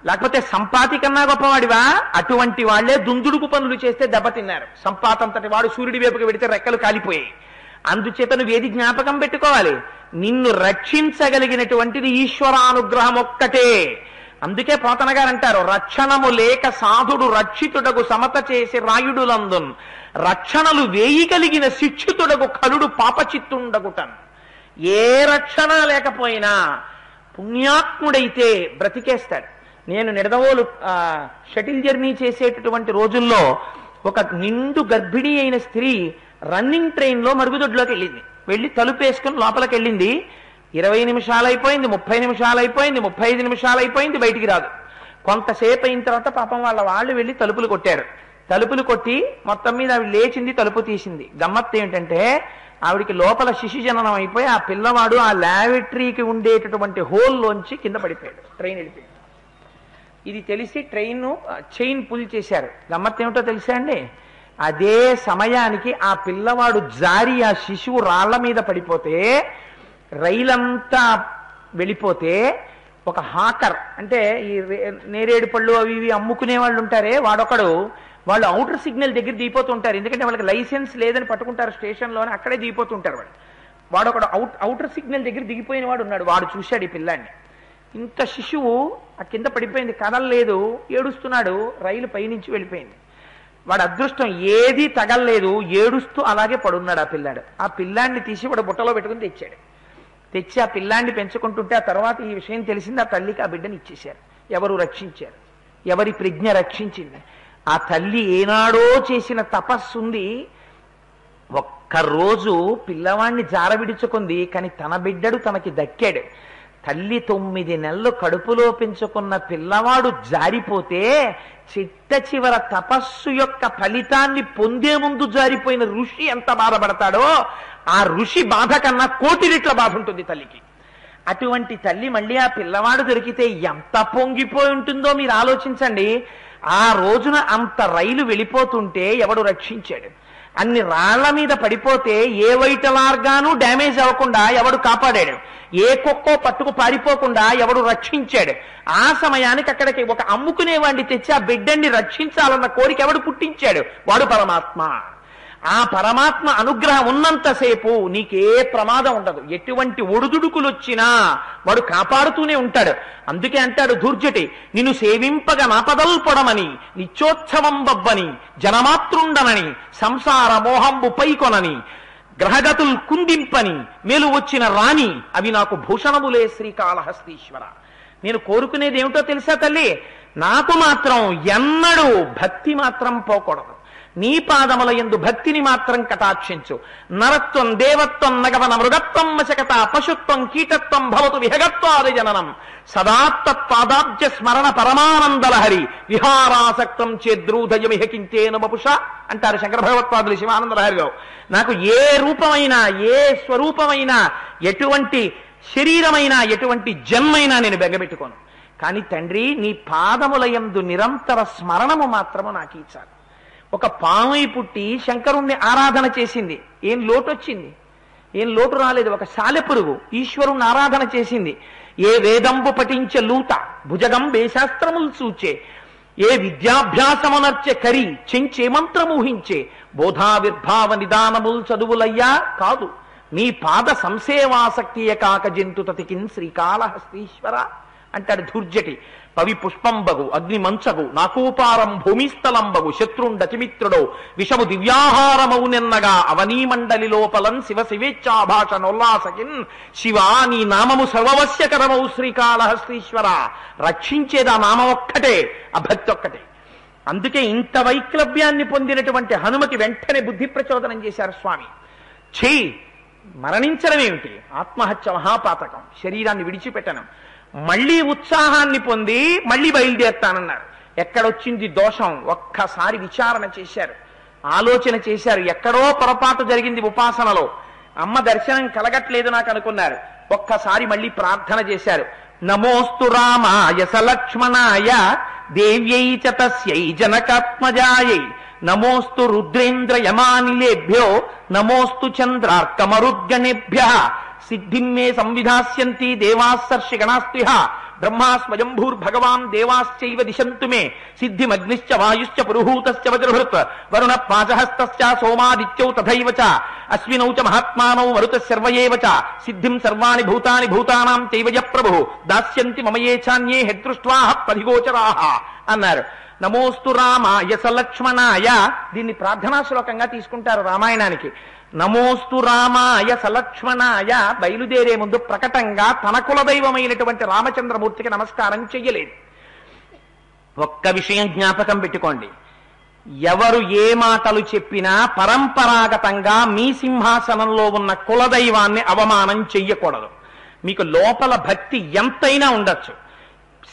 లేకపోతే సంపాతి కన్నా గొప్పవాడివా? అటువంటి వాళ్లే దుందుడుకు పనులు చేస్తే దెబ్బతిన్నారు. సంపాతంతటి వాడు సూర్యుడి వైపుకి వెడితే రెక్కలు కాలిపోయాయి. అందుచేత నువ్వేది జ్ఞాపకం పెట్టుకోవాలి, నిన్ను రక్షించగలిగినటువంటిది ఈశ్వరానుగ్రహం ఒక్కటే. అందుకే పోతన గారు అంటారు, రక్షణము లేక సాధుడు రక్షితుడకు సమత చేసి రాయుడులందున్, రక్షణలు వేయగలిగిన శిక్షితుడకు కలుడు పాపచిత్తుండగుటన్. ఏ రక్షణ లేకపోయినా పుణ్యాత్ముడైతే బ్రతికేస్తాడు. నేను నిడదవోలు షటిల్ జర్నీ చేసేటటువంటి రోజుల్లో ఒక నిండు గర్భిణీ అయిన స్త్రీ రన్నింగ్ ట్రైన్లో మరుగుదొడ్లోకి వెళ్ళింది. వెళ్ళి తలుపేసుకుని లోపలికి వెళ్ళింది. 20 నిమిషాలు అయిపోయింది, 30 నిమిషాలు అయిపోయింది, 35 నిమిషాలు అయిపోయింది, బయటికి రాదు. కొంతసేపు అయిన తర్వాత పాపం వాళ్ళు వెళ్ళి తలుపులు కొట్టారు. తలుపులు కొట్టి మొత్తం మీద ఆవిడ లేచింది, తలుపు తీసింది. గమ్మత్తు ఏమిటంటే ఆవిడికి లోపల శిశు జననం అయిపోయి ఆ పిల్లవాడు ఆ ల్యాబరేటరీకి ఉండేటటువంటి హోల్లోంచి కింద పడిపోయాడు. ట్రైన్ వెళ్ళిపోయాడు. ఇది తెలిసి ట్రైన్ చైన్ పుల్ చేశారు. గమ్మత్తు ఏమిటో తెలుసా అండి, అదే సమయానికి ఆ పిల్లవాడు జారి ఆ శిశువు రాళ్ల మీద పడిపోతే, రైలంతా వెళ్ళిపోతే, ఒక హాకర్ అంటే ఈ నేరేడు పళ్ళు అవి ఇవి అమ్ముకునే వాళ్ళు ఉంటారే, వాళ్ళు అవుటర్ సిగ్నల్ దగ్గర దిగిపోతుంటారు. ఎందుకంటే వాళ్ళకి లైసెన్స్ లేదని పట్టుకుంటారు స్టేషన్లోనే, అక్కడే దిగిపోతుంటారు. వాడొకడు అవుటర్ సిగ్నల్ దగ్గర దిగిపోయిన వాడు ఉన్నాడు. వాడు చూశాడు ఈ పిల్లాన్ని. ఇంత శిశువు ఆ కింద పడిపోయింది, కదలలేదు, ఏడుస్తున్నాడు. రైలు పైనుంచి వెళ్ళిపోయింది. వాడు అదృష్టం ఏదీ తగలలేదు, ఏడుస్తూ అలాగే పడున్నాడు ఆ పిల్లాడు. ఆ పిల్లాన్ని తీసి వాడు బుట్టలో పెట్టుకుని తెచ్చాడు. తెచ్చి ఆ పిల్లాన్ని పెంచుకుంటుంటే ఆ తర్వాత ఈ విషయం తెలిసింది. ఆ తల్లికి ఆ బిడ్డని ఇచ్చేశారు. ఎవరు రక్షించారు? ఎవరి ప్రజ్ఞ రక్షించింది? ఆ తల్లి ఏనాడో చేసిన తపస్సుంది. ఒక్కరోజు పిల్లవాణ్ణి జారవిడుచుకుంది, కానీ తన బిడ్డడు తనకి దక్కాడు. తల్లి 9 నెలలు కడుపులో పెంచుకున్న పిల్లవాడు జారిపోతే చిట్ట చివర తపస్సు యొక్క ఫలితాన్ని పొందే ముందు జారిపోయిన ఋషి ఎంత బాధపడతాడో, ఆ ఋషి బాధ కన్నా 1,000,000 రెట్ల బాధ ఉంటుంది తల్లికి. అటువంటి తల్లి మళ్ళీ ఆ పిల్లవాడు దొరికితే ఎంత పొంగిపోయి ఉంటుందో మీరు ఆలోచించండి. ఆ రోజున అంత రైలు వెళ్ళిపోతుంటే ఎవడు రక్షించాడు? అన్ని రాళ్ల మీద పడిపోతే ఏ వైటల్ ఆర్గాను డ్యామేజ్ అవ్వకుండా ఎవడు కాపాడాడు? ఏ కుక్కో పట్టుకు పారిపోకుండా ఎవడు రక్షించాడు? ఆ సమయానికి అక్కడికి ఒక అమ్ముకునేవాడిని తెచ్చి ఆ బిడ్డని రక్షించాలన్న కోరిక ఎవడు పుట్టించాడు? వాడు పరమాత్మ. ఆ పరమాత్మ అనుగ్రహం ఉన్నంతసేపు నీకే ప్రమాదం ఉండదు. ఎటువంటి ఒడుదుడుకులు వచ్చినా వాడు కాపాడుతూనే ఉంటాడు. అందుకే అంటాడు ధూర్జటి, నిన్ను సేవింపగా నాపదల్పొడమని, నిత్యోత్సవం బబ్బని, జనమాతృండనని, సంసార మోహంబు పైకొనని, గ్రహగతులు కుందింపని, మేలు వచ్చిన రాణి, అవి నాకు భూషణములే శ్రీకాళహస్తీశ్వర. నేను కోరుకునేది ఏమిటో తెలుసా తల్లి? నాకు మాత్రం ఎన్నడూ భక్తి మాత్రం పోకూడదు. నీ పాదముల యందు భక్తిని మాత్రం కటాక్షించు. నరత్వం, దేవత్వం, నగవన మృగత్వం, వశకత, పశుత్వం, కీటత్వం భవతు విహగత్వాది జననం, సదాత్తాదాబ్జ స్మరణ పరమానందలహరి, విహారాసక్తం చేద్రూధయమిహ కించేన వపుష అంటారు శంకర భగవత్పాదులు శివానందలహరిలో. నాకు ఏ రూపమైనా, ఏ స్వరూపమైనా, ఎటువంటి శరీరమైనా, ఎటువంటి జన్మైనా నేను బెంగబెట్టుకోను. కానీ తండ్రి, నీ పాదముల యందు నిరంతర స్మరణము మాత్రము నాకు ఇచ్చారు. ఒక పామై పుట్టి శంకరుణ్ణి ఆరాధన చేసింది, ఏం లోటు వచ్చింది? ఏం లోటు రాలేదు. ఒక సాలెపురుగు ఈశ్వరుణ్ణి ఆరాధన చేసింది. ఏ వేదంబు పఠించే లూత, భుజగం వేశాస్త్రములు సూచే, ఏ విద్యాభ్యాసమునర్చే కరి, చెంచే మంత్రమూహించే, బోధావిర్భావ నిదానముల్ చదువులయ్యా కాదు, నీ పాద సంసేవాసక్తియ కాక జంతు తతికిన్ శ్రీకాళహస్తీశ్వర అంటాడు ధూర్జటి. పవి పుష్పంబగు, అగ్ని మంచగు, నాకూపారం భూమిస్థలంబగు, శత్రుండతిమిత్రుడో విషము దివ్యాహారమవు నిన్నగా, అవనీమండలి లోపలం శివ శివేచ్ఛాభాషణోల్లాసకిన్, శివా నీ నామము సర్వవశ్యకరమవు శ్రీకాళహస్తీశ్వర. రక్షించేదా నామం ఒక్కటే, ఆ భక్తి ఒక్కటే. అందుకే ఇంత వైక్లవ్యాన్ని పొందినటువంటి హనుమకి వెంటనే బుద్ధి ప్రచోదనం చేశారు స్వామి. చెయ్యి, మరణించడం ఏమిటి? ఆత్మహత్య మహాపాతకం, శరీరాన్ని విడిచిపెట్టడం. మళ్ళీ ఉత్సాహాన్ని పొంది మళ్ళీ బయలుదేరుతానన్నారు. ఎక్కడొచ్చింది దోషం? ఒక్కసారి విచారణ చేశారు, ఆలోచన చేశారు. ఎక్కడో పొరపాటు జరిగింది ఉపాసనలో, అమ్మ దర్శనం కలగట్లేదు నాకు అనుకున్నారు. ఒక్కసారి మళ్ళీ ప్రార్థన చేశారు. నమోస్తు రామాయ సలక్ష్మణాయ దేవ్యై చ తస్యై జనకాత్మజాయై, నమోస్తు రుద్రేంద్ర యమానిలేభ్యో, నమోస్తు చంద్రార్కమరుద్గణేభ్యః, సిద్ధిం మే సంవిధాస్యంతి దేవాస్సర్షి గణాస్త్రిహ బ్రహ్మా స్వయంభూర్భగవాన్ దేవాశ్చైవ దిశంతు మే సిద్ధిమగ్నిశ్చ వాయుశ్చ పురుహూతశ్చ వజ్రహృత్ వరుణ పాశహస్తశ్చ సోమాదిత్యౌ తథైవ చ అశ్వినౌ చ మహాత్మానౌ మరుత సర్వయేవ చ సిద్ధిం సర్వాణి భూతాని భూతానాం చైవ య ప్రభుః దాస్యంతి మమయే చాన్యే హెదృష్ట్వాః ప్రతిగోచరాః అన్నారు. నమోస్తు రామాయ సలక్ష్మణాయ, దీన్ని ప్రార్థనా శ్లోకంగా తీసుకుంటారు రామాయణానికి. నమోస్తు రామాయ సలక్ష్మణాయ బయలుదేరే ముందు ప్రకటంగా తన కులదైవమైనటువంటి రామచంద్రమూర్తికి నమస్కారం చెయ్యలేదు. ఒక్క విషయం జ్ఞాపకం పెట్టుకోండి, ఎవరు ఏ మాటలు చెప్పినా పరంపరాగతంగా మీ సింహాసనంలో ఉన్న కులదైవాన్ని అవమానం చెయ్యకూడదు. మీకు లోపల భక్తి ఎంతైనా ఉండొచ్చు,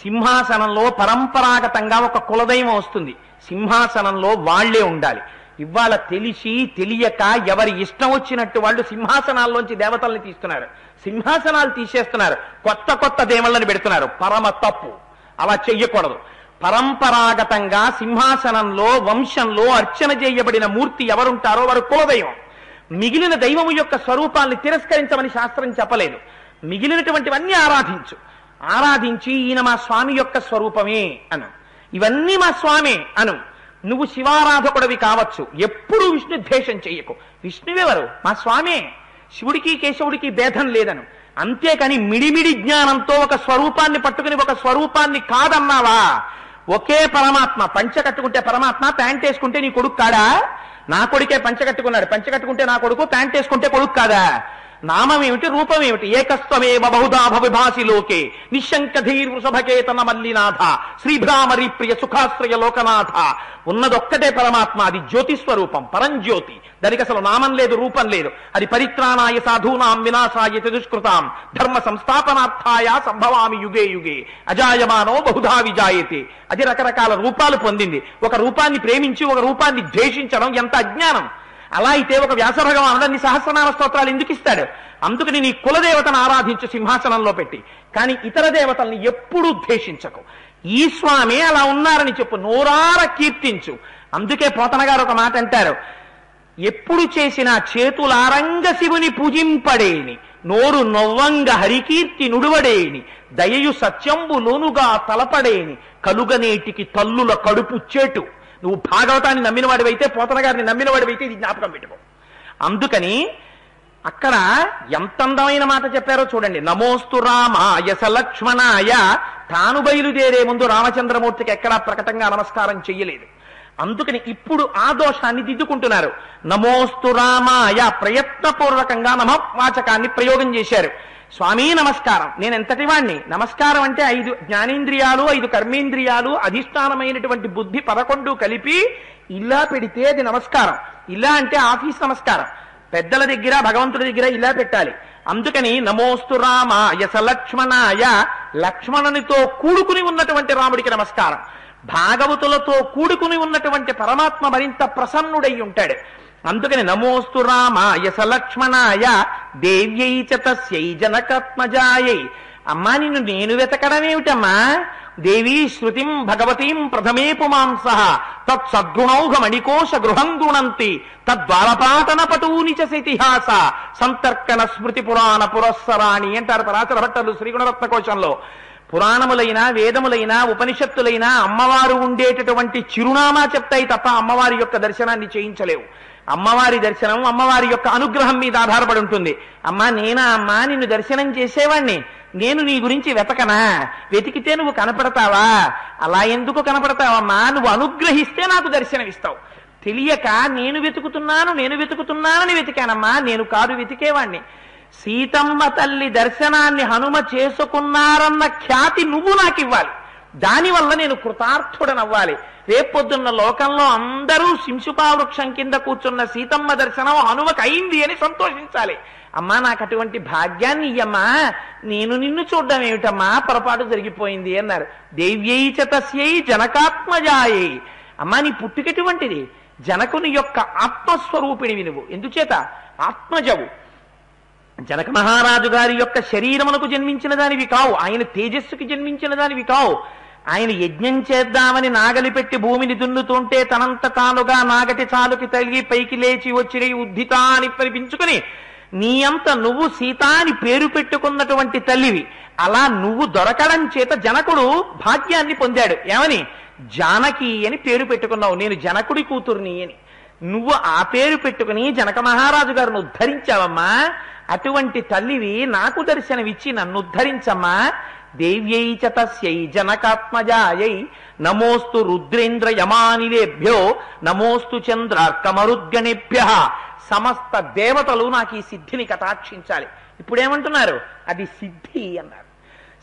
సింహాసనంలో పరంపరాగతంగా ఒక కులదైవం వస్తుంది, సింహాసనంలో వాళ్లే ఉండాలి. ఇవాళ తెలిసి తెలియక ఎవరి ఇష్టం వచ్చినట్టు వాళ్ళు సింహాసనాల్లోంచి దేవతల్ని తీస్తున్నారు, సింహాసనాలు తీసేస్తున్నారు, కొత్త కొత్త దేవుళ్ళని పెడుతున్నారు. పరమ తప్పు, అలా చెయ్యకూడదు. పరంపరాగతంగా సింహాసనంలో వంశంలో అర్చన చేయబడిన మూర్తి ఎవరుంటారో వారు కులదైవం. మిగిలిన దైవము యొక్క స్వరూపాన్ని తిరస్కరించమని శాస్త్రం చెప్పలేదు. మిగిలినటువంటివన్నీ ఆరాధించు, ఆరాధించి ఈయన మా స్వామి యొక్క స్వరూపమే అను, ఇవన్నీ మా స్వామి అను. నువ్వు శివారాధకుడివి కావచ్చు, ఎప్పుడు విష్ణు ద్వేషం చెయ్యకు. విష్ణువెవరు? మా స్వామే. శివుడికి కేశవుడికి భేదం లేదను. అంతేకాని మిడిమిడి జ్ఞానంతో ఒక స్వరూపాన్ని పట్టుకుని ఒక స్వరూపాన్ని కాదన్నావా? ఒకే పరమాత్మ. పంచ కట్టుకుంటే పరమాత్మ, ప్యాంట్ వేసుకుంటే నీ కొడుకు కాడా? నా కొడుకే పంచ కట్టుకున్నాడు, పంచ కట్టుకుంటే నా కొడుకు, ప్యాంట్ వేసుకుంటే కొడుకు కాదా? నామం ఏమిటి, రూపం ఏమిటి? ఏకస్త్వమేవ బహుధా భవిభాసి లోకే నిశంకధీర్ వృషభకేతన మల్లినాథ శ్రీభ్రామరి ప్రియ సుఖాశ్రయ లోకనాథ. ఉన్నదొక్కటే పరమాత్మ, అది జ్యోతిస్వరూపం, పరంజ్యోతి. దానికి అసలు నామం లేదు, రూపం లేదు. అది పరిత్రాణాయ సాధూనాం వినాశాయ దుష్కృతాం ధర్మ సంస్థాపనార్థాయ సంభవామి యుగే యుగే అజాయమానో బహుధా విజాయతే. అది రకరకాల రూపాలు పొందింది. ఒక రూపాన్ని ప్రేమించి ఒక రూపాన్ని ద్వేషించడం ఎంత అజ్ఞానం! అలా అయితే ఒక వ్యాస భగవానుడు అన్ని సహస్రనామ స్తోత్రాలు ఎందుకు ఇస్తాడు? అందుకని నీ కులదేవతను ఆరాధించు సింహాసనంలో పెట్టి, కానీ ఇతర దేవతల్ని ఎప్పుడూ ద్వేషించకు. ఈ స్వామి అలా ఉన్నారని చెప్పు, నోరార కీర్తించు. అందుకే పోతన గారు ఒక మాట అంటారు, ఎప్పుడు చేసిన చేతులారంగ శివుని పూజింపడేని నోరు నొవ్వంగ హరికీర్తి నుడువడేని దయయు సత్యంబులోనుగా తలపడేని కలుగనేటికి తల్లుల కడుపు చేటు. నువ్వు భాగవతాన్ని నమ్మిన వాడివైతే, పోతన గారిని నమ్మిన వాడివైతే ఇది జ్ఞాపకం పెట్టుకో. అందుకని అక్కడ ఎంత అందమైన మాట చెప్పారో చూడండి. నమోస్తు రామాయ సలక్ష్మణాయ, తాను బయలుదేరే ముందు రామచంద్రమూర్తికి ఎక్కడా ప్రకటంగా నమస్కారం చెయ్యలేదు. అందుకని ఇప్పుడు ఆ దోషాన్ని దిద్దుకుంటున్నారు. నమోస్తు రామాయ ప్రయత్నపూర్వకంగా నమవాచకాన్ని ప్రయోగం చేశారు. స్వామీ నమస్కారం, నేను ఎంతటి వాణ్ణి? నమస్కారం అంటే 5 జ్ఞానేంద్రియాలు 5 కర్మేంద్రియాలు అధిష్టానమైనటువంటి బుద్ధి 11 కలిపి ఇలా పెడితే అది నమస్కారం. ఇలా అంటే ఆఫీస్ నమస్కారం. పెద్దల దగ్గర భగవంతుడి దగ్గర ఇలా పెట్టాలి. అందుకని నమోస్తు రామాయ సలక్ష్మణాయ, లక్ష్మణునితో కూడుకుని ఉన్నటువంటి రాముడికి నమస్కారం. భాగవతులతో కూడుకుని ఉన్నటువంటి పరమాత్మ మరింత ప్రసన్నుడై ఉంటాడు. అందుకని నమోస్తు రామాయ సలక్ష్మణాయ దేవ్యై చ తస్యై జనకాత్మజాయై. అమ్మా నిన్ను నేను వెతకడమేమిటమ్మా? దేవీ శృతిం భగవతీం ప్రథమే పుమాంసః తత్సద్గుణౌఘమణికోశ గృహం గృణంతి తద్వారపాటన పటూని చ ఇతిహాస సంతర్కణ స్మృతి పురాణ పురస్సరాణి అంటారు పరాశర భట్టలు శ్రీగుణరత్న కోశంలో. పురాణములైనా వేదములైనా ఉపనిషత్తులైనా అమ్మవారు ఉండేటటువంటి చిరునామా చెప్తాయి తప్ప అమ్మవారి యొక్క దర్శనాన్ని చేయించలేవు. అమ్మవారి దర్శనం అమ్మవారి యొక్క అనుగ్రహం మీద ఆధారపడి ఉంటుంది. అమ్మా నేనా అమ్మా నిన్ను దర్శనం చేసేవాణ్ణి, నేను నీ గురించి వెతకనా? వెతికితే నువ్వు కనపడతావా? అలా ఎందుకు కనపడతావమ్మా? నువ్వు అనుగ్రహిస్తే నాకు దర్శనమిస్తావు. తెలియక నేను వెతుకుతున్నానని వెతికానమ్మా, నేను కాదు వెతికేవాణ్ణి. సీతమ్మ తల్లి దర్శనాన్ని హనుమ చేసుకున్నారన్న ఖ్యాతి నువ్వు నాకు ఇవ్వాలి. దానివల్ల నేను కృతార్థుడనవ్వాలి. రేపొద్దున్న లోకంలో అందరూ శింశుపావృక్షం కింద కూర్చున్న సీతమ్మ దర్శనం హనుమకు అయింది అని సంతోషించాలి. అమ్మా నాకు అటువంటి భాగ్యాన్ని ఇయ్యమ్మా, నేను నిన్ను చూడడం ఏమిటమ్మా, పొరపాటు జరిగిపోయింది అన్నారు. దేవ్యై చ తస్యై జనకాత్మజాయై. అమ్మా నీ పుట్టుకెటువంటిది? జనకుని యొక్క ఆత్మస్వరూపిణివి నువ్వు. ఎందుచేత? ఆత్మజవు. జనక మహారాజు గారి యొక్క శరీరమునకు జన్మించిన దానివి కావు, ఆయన తేజస్సుకి జన్మించిన దానివి కావు. ఆయన యజ్ఞం చేద్దామని నాగలి పెట్టి భూమిని దున్నుతుంటే తనంత తానుగా నాగటి చాలుకి తగిలి పైకి లేచి వచ్చి ఉద్ధిత అని పిలిపించుకుని నీ అంత నువ్వు సీత అని పేరు పెట్టుకున్నటువంటి తల్లివి. అలా నువ్వు దొరకడం చేత జనకుడు భాగ్యాన్ని పొందాడు. ఏమని? జానకి అని పేరు పెట్టుకున్నావు, నేను జనకుడి కూతుర్ని అని. నువ్వు ఆ పేరు పెట్టుకుని జనక మహారాజు గారిని ఉద్ధరించావమ్మా. అటువంటి తల్లివి నాకు దర్శనమిచ్చి నన్ను ఉద్ధరించమ్మా. దేవ్యై చ తస్యై జనకాత్మజాయై నమోస్తు రుద్రేంద్ర యమానిలేభ్యో నమోస్తు చంద్రార్కమరుద్గణేభ్య. సమస్త దేవతలు నాకు ఈ సిద్ధిని కటాక్షించాలి. ఇప్పుడేమంటున్నారు? అది సిద్ధి అన్నారు.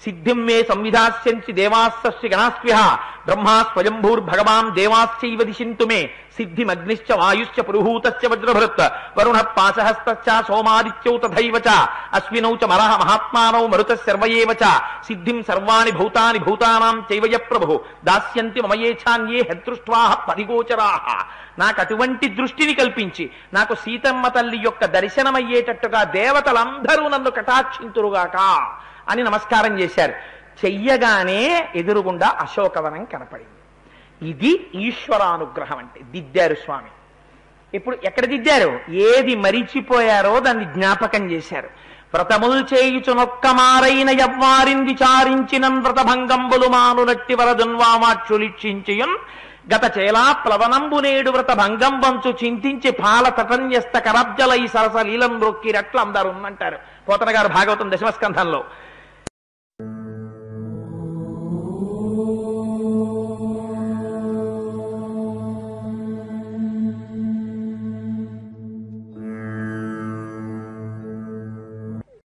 సిద్ధిం మే సంవిధాస్యంచి దేవాస్య గణాస్వ్య బ్రహ్మా స్వయంభూర్భగవాన్ దేవాశ్చైవ దిశంతు మే సిద్ధిమగ్నిశ్చ వాయుశ్చ పురుహూతశ్చ వజ్రభృత్ వరుణ పాశహస్తశ్చ సోమాదిత్యౌ తథైవ చ అశ్వినౌ చ మరః మహాత్మానౌ మరుతః సర్వయేవ చ సిద్ధిం సర్వాణి భూతాని భూతానాం చైవయ ప్రభు దాస్యంతి మమయేఛాన్యే హదృష్ట్వాః పరిగోచరాః. నాకు అటువంటి దృష్టిని కల్పించి నాకు సీతమ్మ తల్లి యొక్క దర్శనమయ్యేటట్టుగా దేవతలందరూ నన్ను కటాక్షింతురుగాక అని నమస్కారం చేశారు. చెయ్యగానే ఎదురుగుండా అశోకవనం కనపడింది. ఇది ఈశ్వరానుగ్రహం అంటే. దిద్దారు స్వామి. ఇప్పుడు ఎక్కడ దిద్దారు? ఏది మరిచిపోయారో దాన్ని జ్ఞాపకం చేశారు. వ్రతముల్ చేయుచునొక్కమారైన యవ్వారిని విచారించినన్ వ్రతభంగంబులు మానునట్టి వరదున్వామాక్షులిక్షించియున్ గత చేలా ప్లవనంబు నేడు వ్రత భంగం వంచు చింతించి పాల తటన్యస్త కరబ్జలై సరస లీలం రొక్కిరట్లు అందరు అంటారు పోతన గారు భాగవతం దశమస్కంధంలో.